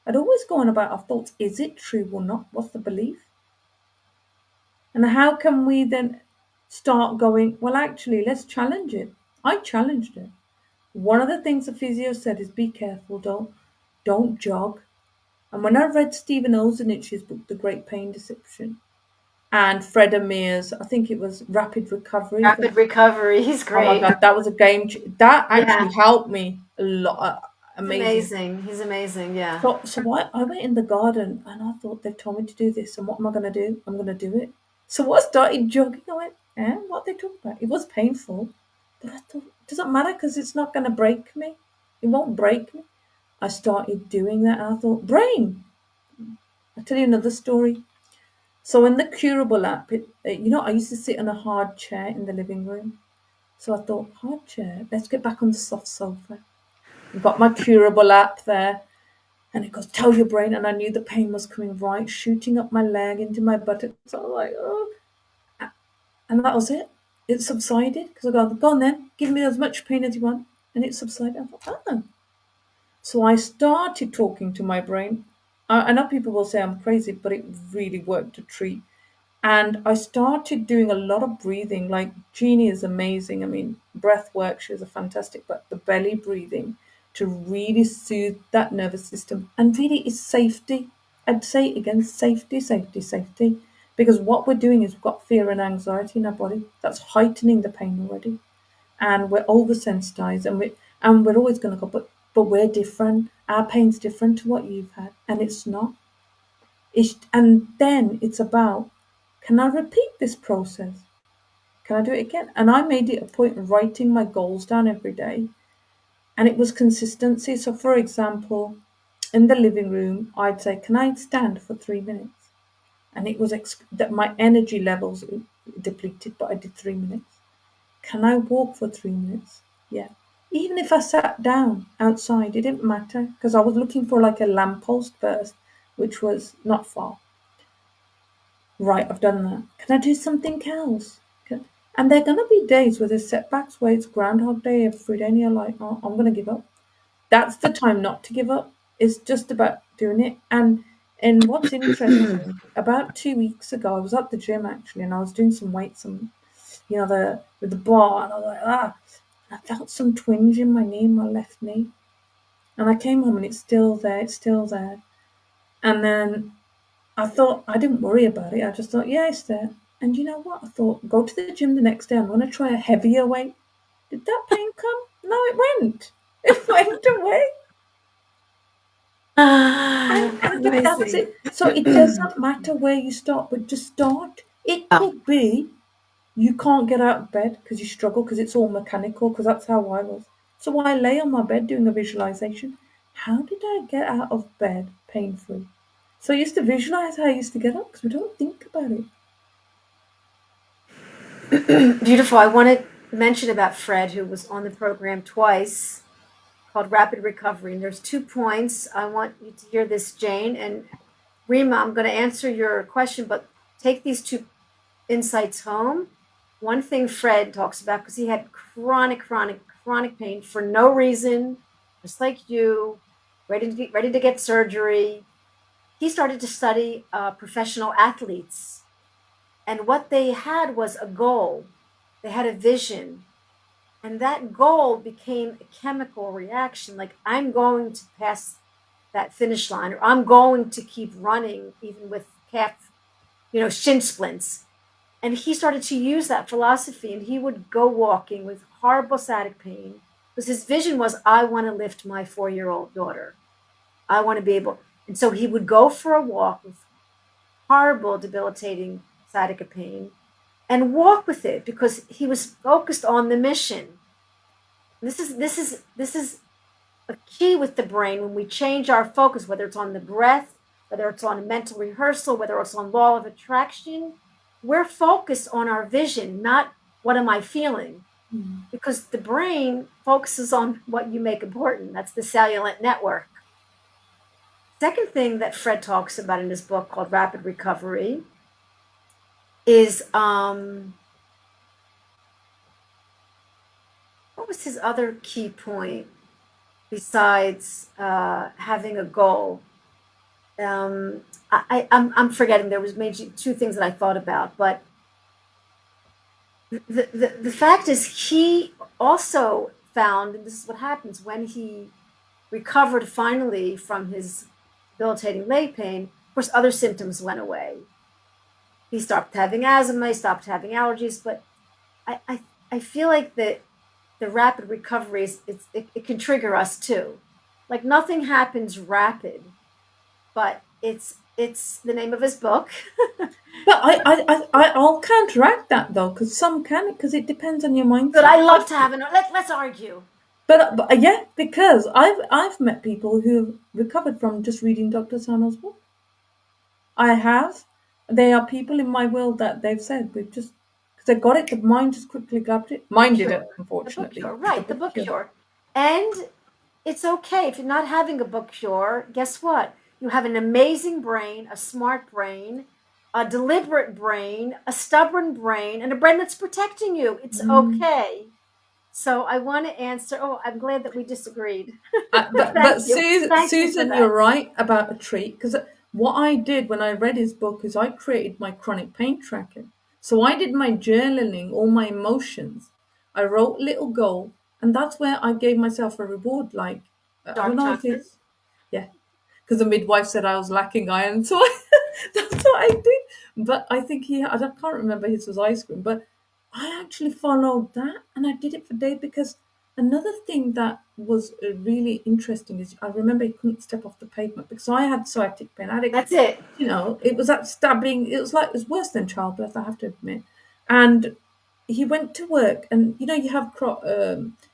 I'd always go on about our thoughts. Is it true or not? What's the belief? And how can we then start going, well, actually, let's challenge it. I challenged it. One of the things the physio said is be careful, don't jog. And when I read Stephen Ozanich's book, The Great Pain Deception, and Fred Amir's, I think it was Rapid Recovery. Rapid Recovery. He's Oh my great. God, that was a game. That actually helped me a lot. Amazing. He's amazing. Yeah. So I went in the garden and I thought they've told me to do this, and what am I going to do? I'm going to do it. So I started jogging. I went, what they talking about? It was painful, but I thought it doesn't matter because it's not going to break me. It won't break me. I started doing that, and I thought, brain. I'll tell you another story. So in the Curable app, I used to sit on a hard chair in the living room. So I thought, hard chair, let's get back on the soft sofa. I've got my Curable app there. And it goes, tell your brain. And I knew the pain was coming right, shooting up my leg into my buttock. So I was like, oh. And that was it. It subsided. Because I go on then, give me as much pain as you want. And it subsided. I thought, oh. So I started talking to my brain. I know people will say I'm crazy, but it really worked a treat. And I started doing a lot of breathing. Like Jeannie is amazing. I mean, breath work, she's a fantastic, but the belly breathing to really soothe that nervous system. And really it's safety. I'd say it again, safety, safety, safety. Because what we're doing is we've got fear and anxiety in our body. That's heightening the pain already. And we're oversensitized and we're always gonna go, but we're different. Our pain's different to what you've had. And it's not. And then it's about, can I repeat this process? Can I do it again? And I made it a point of writing my goals down every day. And it was consistency. So, for example, in the living room, I'd say, can I stand for 3 minutes? And it was that my energy levels depleted, but I did 3 minutes. Can I walk for 3 minutes? Yeah. Even if I sat down outside, it didn't matter because I was looking for like a lamppost first, which was not far. Right, I've done that. Can I do something else? And there are going to be days where there's setbacks, where it's Groundhog Day every day, and you're like, oh, I'm going to give up. That's the time not to give up. It's just about doing it. And And what's interesting, about 2 weeks ago, I was at the gym actually, and I was doing some weights, and the with the bar, and I was like, I felt some twinge in my knee, my left knee, and I came home and it's still there, it's still there. And then I thought I didn't worry about it. I just thought, yeah, it's there. And you know what? I thought, go to the gym the next day. I'm going to try a heavier weight. Did that pain come? No, it went. It went away. And that's Amazing. it. So it doesn't matter where you start, but just start. It Oh, could be you can't get out of bed because you struggle because it's all mechanical, because that's how I was. So I lay on my bed doing a visualization. How did I get out of bed pain free? So I used to visualize how I used to get up because we don't think about it. beautiful. I want to mention about Fred, who was on the program twice, called Rapid Recovery. And there's 2 points. I want you to hear this, Jane. And Rima, I'm going to answer your question, but take these 2 insights home. One thing Fred talks about, because he had chronic pain for no reason, just like you, ready to get surgery. He started to study professional athletes. And what they had was a goal, they had a vision. And that goal became a chemical reaction. Like, I'm going to pass that finish line, or I'm going to keep running, even with calf, shin splints. And he started to use that philosophy, and he would go walking with horrible sciatic pain because his vision was, I want to lift my 4-year-old daughter. I want to be able. And so he would go for a walk with horrible, debilitating sciatica pain and walk with it because he was focused on the mission. This is a key with the brain. When we change our focus, whether it's on the breath, whether it's on mental rehearsal, whether it's on law of attraction, we're focused on our vision, not what am I feeling, because the brain focuses on what you make important. That's the cellular network. Second thing that Fred talks about in his book called Rapid Recovery is what was his other key point besides having a goal? I'm forgetting. There was maybe 2 things that I thought about, but the fact is he also found, and this is what happens when he recovered finally from his debilitating leg pain. Of course, other symptoms went away. He stopped having asthma, he stopped having allergies, but I feel like the rapid recovery it can trigger us too. Like, nothing happens rapid, but it's the name of his book. But I'll counteract that though, because some can, because it depends on your But mindset. I love to have let's argue. But yeah, because I've met people who've recovered from just reading Dr. Sarno's book. I have. There are people in my world that they've said we've just because they got it, the mind just quickly grabbed it. Book Mine did cure. it, The book unfortunately. cure. The Right, the book book cure. cure. And it's okay if you're not having a book cure. Guess what? You have an amazing brain, a smart brain, a deliberate brain, a stubborn brain, and a brain that's protecting you. It's Mm. okay. So I want to answer. Oh, I'm glad that we disagreed. But Thank you. Thank you for Susan, that. you're right about a treat because what I did when I read his book is I created my chronic pain tracker. So I did my journaling, all my emotions. I wrote little goal, and that's where I gave myself a reward. Like I don't Dark know if chocolate. it's yeah, because the midwife said I was lacking iron, so that's what I did. But I think can't remember his was ice cream, but I actually followed that and I did it for days because another thing that was really interesting is I remember he couldn't step off the pavement because I had sciatic pain. I had That's it. it was that stabbing. It was worse than childbirth, I have to admit. And he went to work, and you have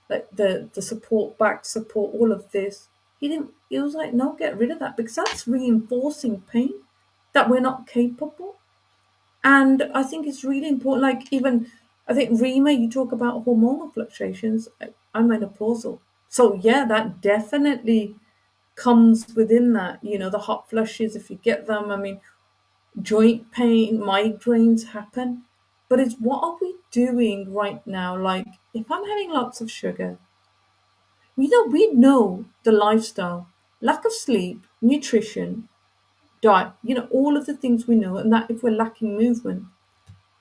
like the support, back support, all of this. He didn't. He was like, no, get rid of that because that's reinforcing pain that we're not capable. And I think it's really important. Like even I think Rima, you talk about hormonal fluctuations. I'm menopausal, so yeah, that definitely comes within that. The hot flushes if you get them. I mean, joint pain, migraines happen. But it's what are we doing right now? Like if I'm having lots of sugar, we know the lifestyle, lack of sleep, nutrition, diet, all of the things we know, and that if we're lacking movement,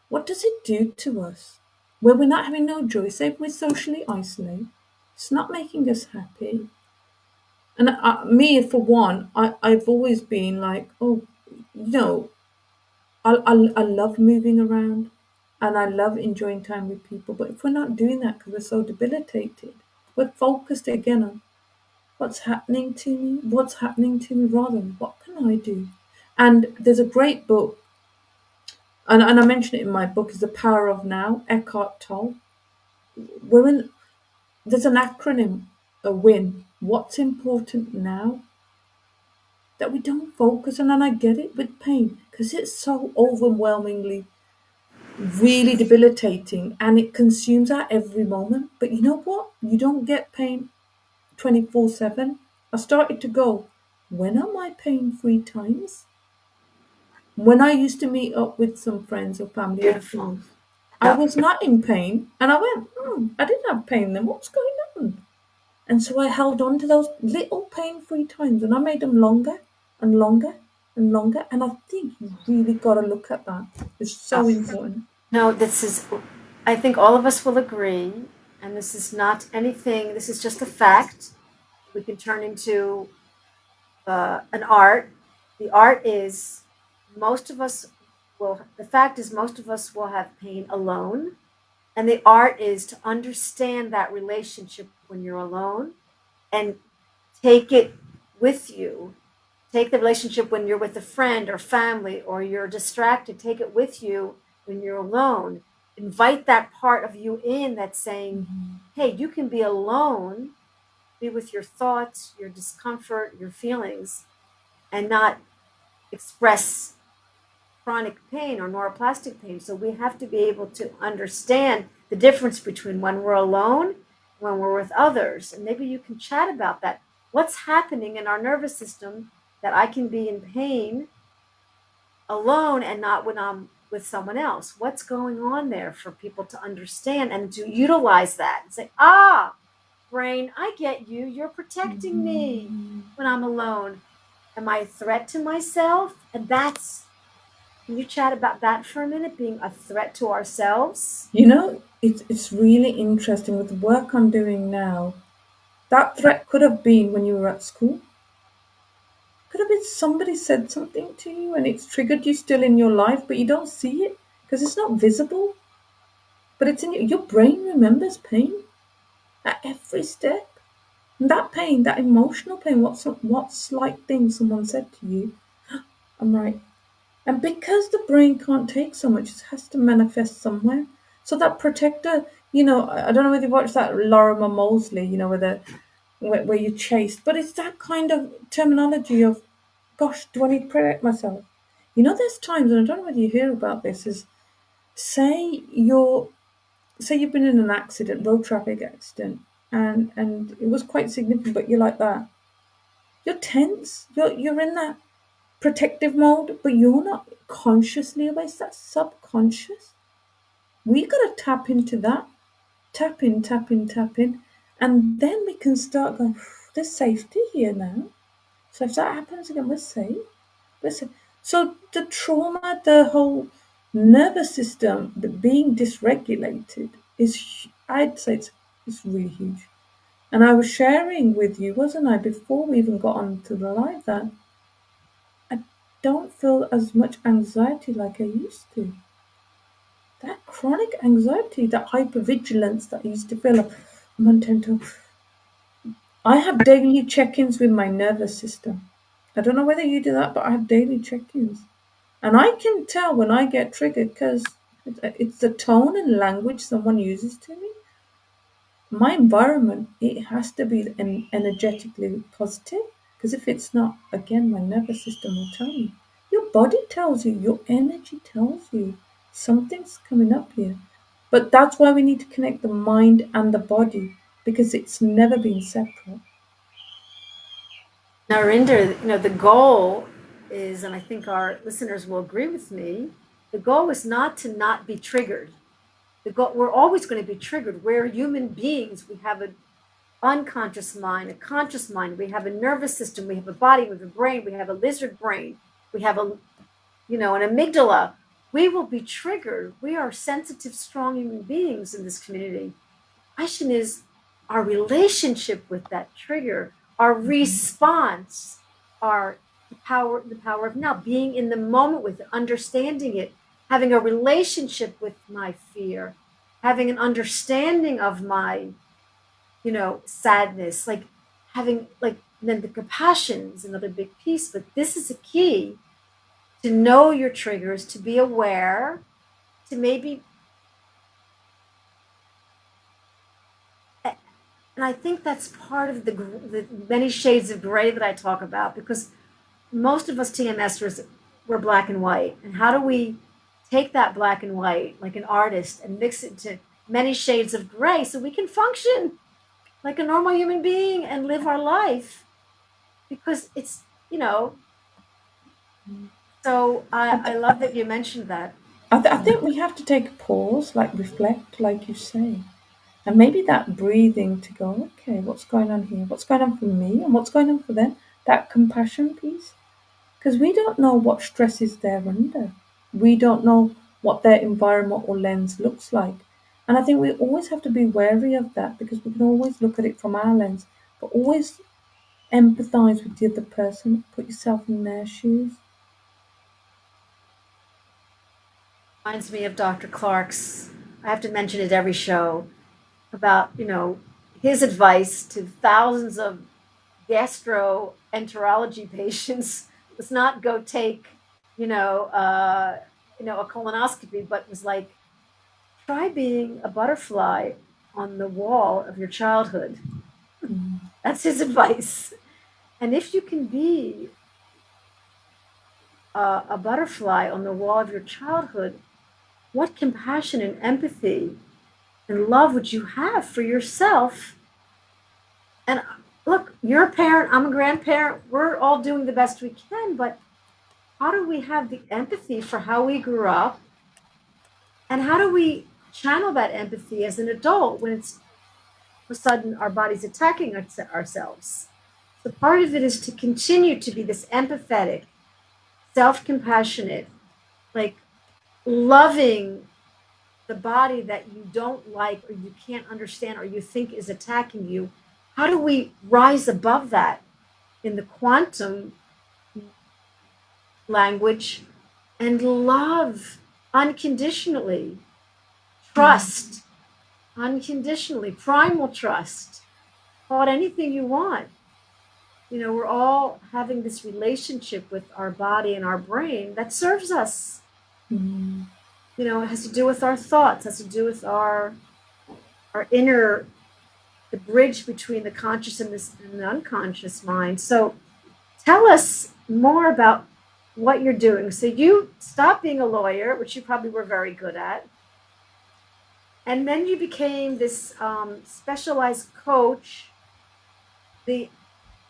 what does it do to us? Where we're not having no joy, say if we're socially isolated, it's not making us happy. And me, for one, I've always been like, oh, you know, I love moving around and I love enjoying time with people. But if we're not doing that because we're so debilitated, we're focused again on what's happening to me, rather than what can I do? And there's a great book, and I mention it in my book, is The Power of Now, Eckhart Tolle. Women, there's an acronym, a WIN. What's important now? That we don't focus on, and I get it with pain because it's so overwhelmingly really debilitating and it consumes our every moment. But you know what? You don't get pain 24/7. I started to go, when are my pain free times? When I used to meet up with some friends or family Beautiful. afterwards, I Yep. was not in pain and I went, I didn't have pain then. What's going on? And so I held on to those little pain free times and I made them longer and longer and longer. And I think you really got to look at that. It's so important. No, I think all of us will agree, and this is not anything, this is just a fact we can turn into an art. The art is the fact is, most of us will have pain alone. And the art is to understand that relationship when you're alone and take it with you. Take the relationship when you're with a friend or family or you're distracted. Take it with you when you're alone. Invite that part of you in that's saying, hey, you can be alone, be with your thoughts, your discomfort, your feelings, and not express chronic pain or neuroplastic pain. So we have to be able to understand the difference between when we're alone, when we're with others. And maybe you can chat about that. What's happening in our nervous system that I can be in pain alone and not when I'm with someone else? What's going on there for people to understand and to utilize that and say, brain, I get you. You're protecting me when I'm alone. Am I a threat to myself? And can you chat about that for a minute, being a threat to ourselves? It's really interesting with the work I'm doing now. That threat could have been when you were at school. Could have been somebody said something to you and it's triggered you still in your life, but you don't see it because it's not visible. But it's in your brain remembers pain at every step. And that pain, that emotional pain, what slight thing someone said to you, I'm right. And because the brain can't take so much, it has to manifest somewhere. So that protector, I don't know whether you watched that Lorimer Moseley, where you're chased, but it's that kind of terminology of, gosh, do I need to protect myself? There's times, and I don't know whether you hear about this, is say you've been in an accident, road traffic accident, and it was quite significant, but you're like that. You're tense. You're in that protective mode, but you're not consciously aware. It's that subconscious. We got to tap into that. Tap in, tap in, tap in. And then we can start going, there's safety here now. So if that happens again, we're safe. We're safe. So the trauma, the whole nervous system being dysregulated I'd say it's really huge. And I was sharing with you, wasn't I, before we even got onto the live, that I don't feel as much anxiety like I used to. That chronic anxiety, that hypervigilance that I used to feel, I'm on 10 to. I have daily check-ins with my nervous system. I don't know whether you do that, but I have daily check-ins. And I can tell when I get triggered because it's the tone and language someone uses to me. My environment, it has to be energetically positive, because if it's not, again, my nervous system will tell me. Your body tells you, your energy tells you something's coming up here. But that's why we need to connect the mind and the body, because it's never been separate. Narinder, the goal is, and I think our listeners will agree with me, the goal is not to not be triggered. We're always going to be triggered. We're human beings. We have an unconscious mind, a conscious mind. We have a nervous system. We have a body. We have a brain. We have a lizard brain. We have an amygdala. We will be triggered. We are sensitive, strong human beings in this community. Question is our relationship with that trigger, our response, our the power of now being in the moment with it, understanding it, having a relationship with my fear, having an understanding of my sadness, like having like then the compassion is another big piece, but this is a key to know your triggers, to be aware, to maybe, and I think that's part of the many shades of gray that I talk about, because most of us TMSers, we're black and white. And how do we take that black and white, like an artist, and mix it into many shades of gray so we can function like a normal human being and live our life? Because it's, so I, I th- love that you mentioned that. I think we have to take a pause, like reflect, like you say. And maybe that breathing to go, okay, what's going on here? What's going on for me? And what's going on for them? That compassion piece. Because we don't know what stresses they're under. We don't know what their environment or lens looks like. And I think we always have to be wary of that, because we can always look at it from our lens, but always empathize with the other person, put yourself in their shoes. Reminds me of Dr. Clark's, I have to mention it every show, about, his advice to thousands of gastroenterology patients was not go take, a colonoscopy, but was like, try being a butterfly on the wall of your childhood. That's his advice. And if you can be a butterfly on the wall of your childhood, what compassion and empathy and love would you have for yourself? And look, you're a parent, I'm a grandparent, we're all doing the best we can, but how do we have the empathy for how we grew up? And how do we channel that empathy as an adult when it's all of a sudden our body's attacking ourselves? So part of it is to continue to be this empathetic, self-compassionate, like loving the body that you don't like or you can't understand or you think is attacking you. How do we rise above that in the quantum language and love unconditionally, trust unconditionally, primal trust, call it anything you want? We're all having this relationship with our body and our brain that serves us. Mm. It has to do with our thoughts, has to do with our inner, the bridge between the conscious and the unconscious mind. So tell us more about what you're doing. So you stopped being a lawyer, which you probably were very good at, and then you became this specialized coach, the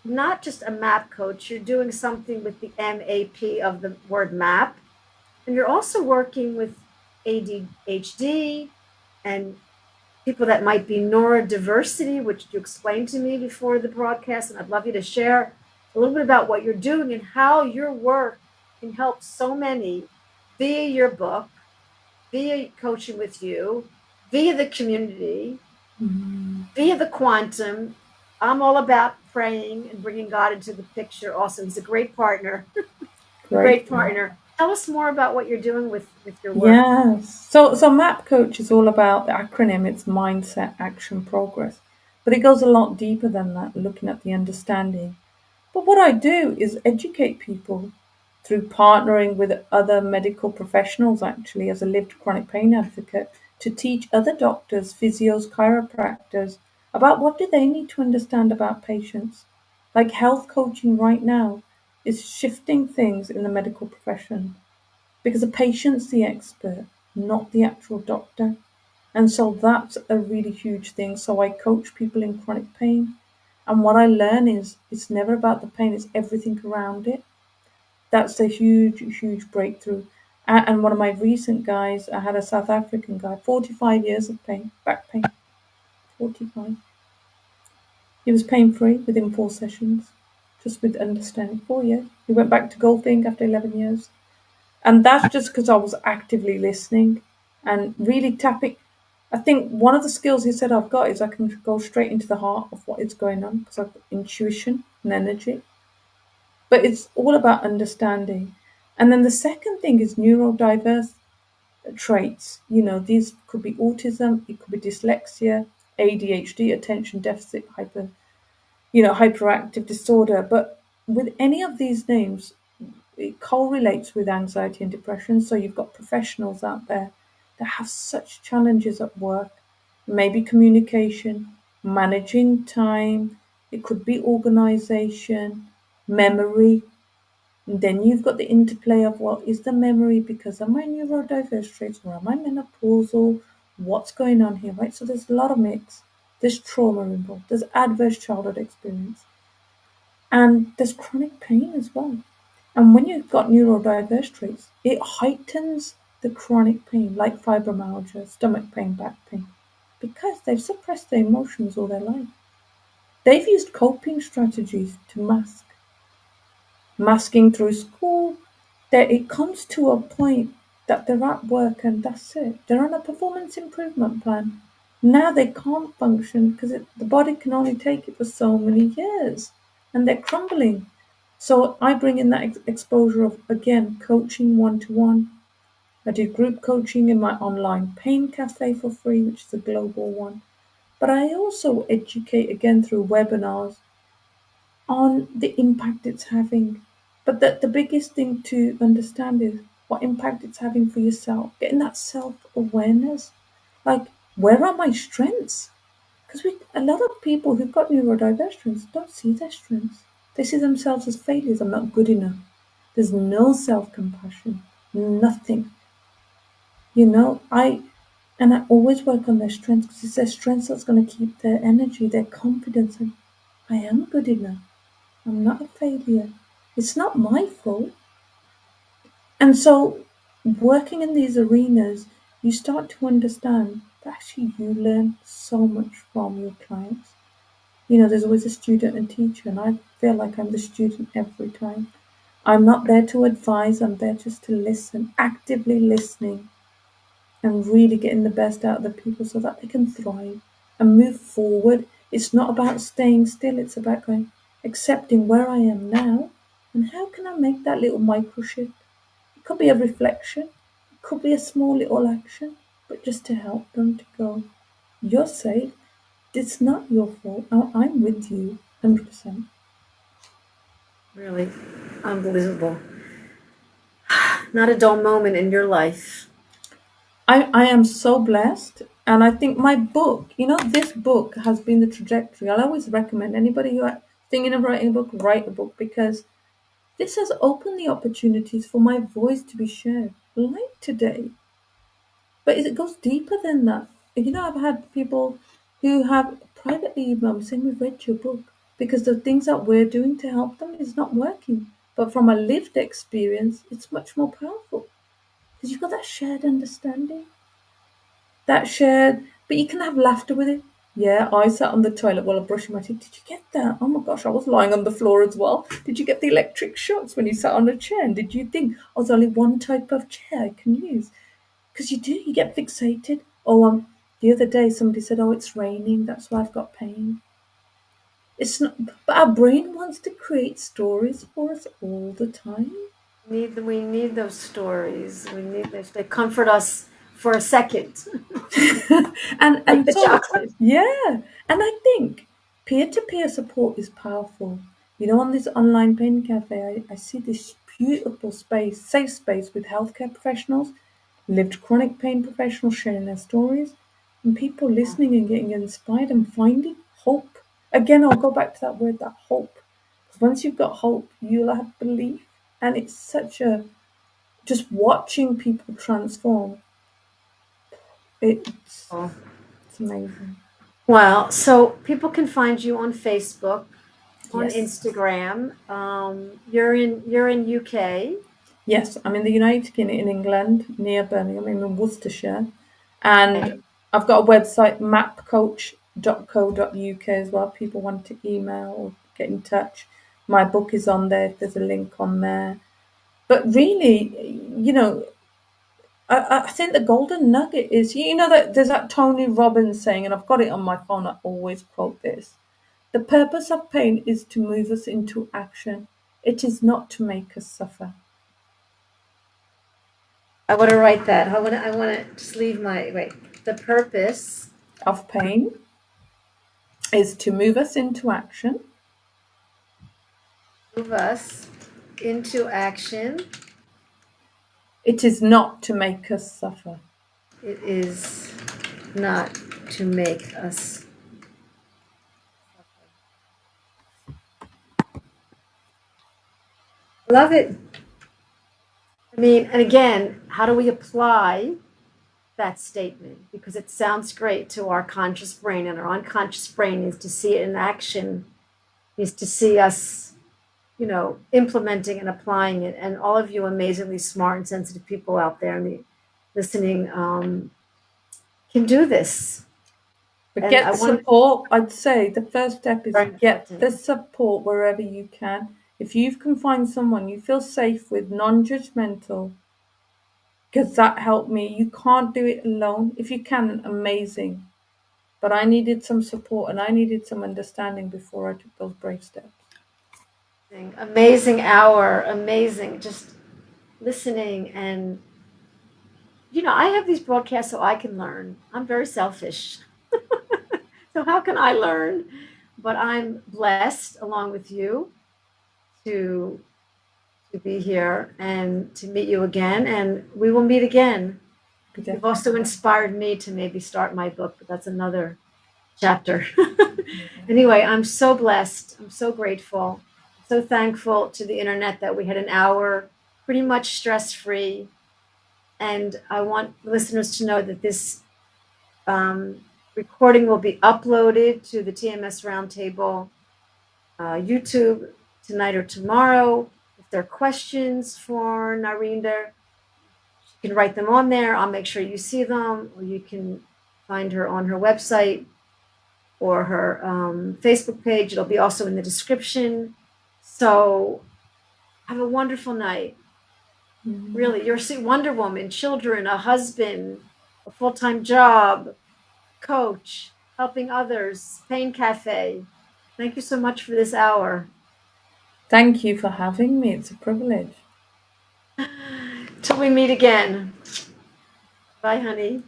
not just a map coach. You're doing something with the MAP of the word map, and you're also working with ADHD and people that might be neurodiversity, which you explained to me before the broadcast. And I'd love you to share a little bit about what you're doing and how your work can help so many via your book, via coaching with you, via the community, via the quantum. I'm all about praying and bringing God into the picture. Also, he's a great partner. Great. Great partner. Tell us more about what you're doing with your work. Yes. So Mapcoach is all about the acronym. It's mindset, action, progress. But it goes a lot deeper than that, looking at the understanding. But what I do is educate people through partnering with other medical professionals, actually, as a lived chronic pain advocate, to teach other doctors, physios, chiropractors about what do they need to understand about patients. Like health coaching right now is shifting things in the medical profession, because the patient's the expert, not the actual doctor. And so that's a really huge thing. So I coach people in chronic pain. And what I learn is it's never about the pain, it's everything around it. That's a huge, huge breakthrough. And one of my recent guys, I had a South African guy, 45 years of pain, back pain, 45. He was pain free within 4 sessions, just with understanding. 4 years. He went back to golfing after 11 years. And that's just because I was actively listening and really tapping. I think one of the skills he said I've got is I can go straight into the heart of what is going on because I've got intuition and energy. But it's all about understanding. And then the second thing is neurodiverse traits. These could be autism, it could be dyslexia, ADHD, attention deficit hyperactive disorder. But with any of these names, it correlates with anxiety and depression. So you've got professionals out there that have such challenges at work, maybe communication, managing time, it could be organization, memory. And then you've got the interplay of, well, is the memory because of my neurodiverse traits or am I menopausal? What's going on here, right? So there's a lot of mix. There's trauma involved. There's adverse childhood experience. And there's chronic pain as well. And when you've got neurodiverse traits, it heightens the chronic pain, like fibromyalgia, stomach pain, back pain, because they've suppressed their emotions all their life. They've used coping strategies to masking through school. That it comes to a point that they're at work and that's it. They're on a performance improvement plan. Now they can't function because the body can only take it for so many years and they're crumbling. So I bring in that exposure of, again, coaching one to one. I do group coaching in my online pain cafe for free, which is a global one. But I also educate again through webinars on the impact it's having. But the biggest thing to understand is what impact it's having for yourself, getting that self awareness. Like, where are my strengths? Because a lot of people who've got neurodiverse strengths don't see their strengths. They see themselves as failures. I'm not good enough. There's no self compassion, nothing. I always work on their strengths because it's their strengths that's going to keep their energy, their confidence. And I am good enough. I'm not a failure. It's not my fault. And so, working in these arenas, you start to understand that actually you learn so much from your clients. There's always a student and teacher, and I feel like I'm the student every time. I'm not there to advise, I'm there just to listen, actively listening and really getting the best out of the people so that they can thrive and move forward. It's not about staying still, it's about accepting where I am now and how can I make that little micro shift. It could be a reflection, it could be a small little action, but just to help them to go, you're safe, it's not your fault, I'm with you 100%. Really unbelievable. Not a dull moment in your life. I am so blessed. And I think my book, this book has been the trajectory. I'll always recommend anybody who are thinking of writing a book, write a book because this has opened the opportunities for my voice to be shared, like today. But it goes deeper than that. I've had people who have privately emailed me saying, we've read your book because the things that we're doing to help them is not working. But from a lived experience, it's much more powerful because you've got that shared understanding. That shared, but you can have laughter with it. Yeah, I sat on the toilet while I'm brushing my teeth. Did you get that? Oh my gosh, I was lying on the floor as well. Did you get the electric shocks when you sat on a chair? And did you think, oh, there's only one type of chair I can use? Because you get fixated. Oh, the other day somebody said, oh, it's raining, that's why I've got pain. It's not, but our brain wants to create stories for us all the time. We need those stories. We need this. They comfort us for a second, and like and the so chocolate. yeah, and I think peer-to-peer support is powerful. On this online pain cafe, I see this beautiful space, safe space with healthcare professionals, lived chronic pain professionals sharing their stories, and people listening and getting inspired and finding hope. Again, I'll go back to that word, that hope. Because once you've got hope, you'll have belief, and it's such a just watching people transform. It's Oh. it's amazing. Well, so people can find you on Facebook, on Yes. Instagram. You're in UK. Yes, I'm in the United Kingdom in England, near Birmingham, in Worcestershire. And Okay. I've got a website, mapcoach.co.uk as well. People want to email or get in touch. My book is on there if there's a link on there. But really, I think the golden nugget is, that there's that Tony Robbins saying, and I've got it on my phone, I always quote this. The purpose of pain is to move us into action. It is not to make us suffer. I want to write that. I want to just leave my, wait, the purpose Of pain is to move us into action. move us into action. It is not to make us suffer. It is not to make us. Love it. I mean, and again, how do we apply that statement? Because it sounds great to our conscious brain, and our unconscious brain is to see it in action, is to see us, implementing and applying it. And all of you amazingly smart and sensitive people out there listening can do this. But And get support. I'd say the first step is Very get important. the support wherever you can. If you can find someone you feel safe with, non-judgmental, because that helped me. You can't do it alone. If you can, amazing. But I needed some support and I needed some understanding before I took those brave steps. Amazing hour, amazing, just listening. And I have these broadcasts so I can learn. I'm very selfish. So how can I learn? But I'm blessed along with you to be here and to meet you again, and we will meet again. You've also inspired me to maybe start my book, but that's another chapter. Anyway, I'm so blessed. I'm so grateful. So thankful to the internet that we had an hour pretty much stress-free. And I want listeners to know that this recording will be uploaded to the TMS Roundtable YouTube tonight or tomorrow. If there are questions for Narinder, she can write them on there. I'll make sure you see them, or you can find her on her website or her Facebook page. It'll be also in the description. So have a wonderful night. Mm-hmm. Really, you're Wonder Woman, children, a husband, a full-time job, coach, helping others, Pain Cafe. Thank you so much for this hour. Thank you for having me. It's a privilege. Till we meet again. Bye, honey.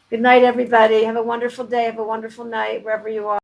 Good night, everybody. Have a wonderful day. Have a wonderful night, wherever you are.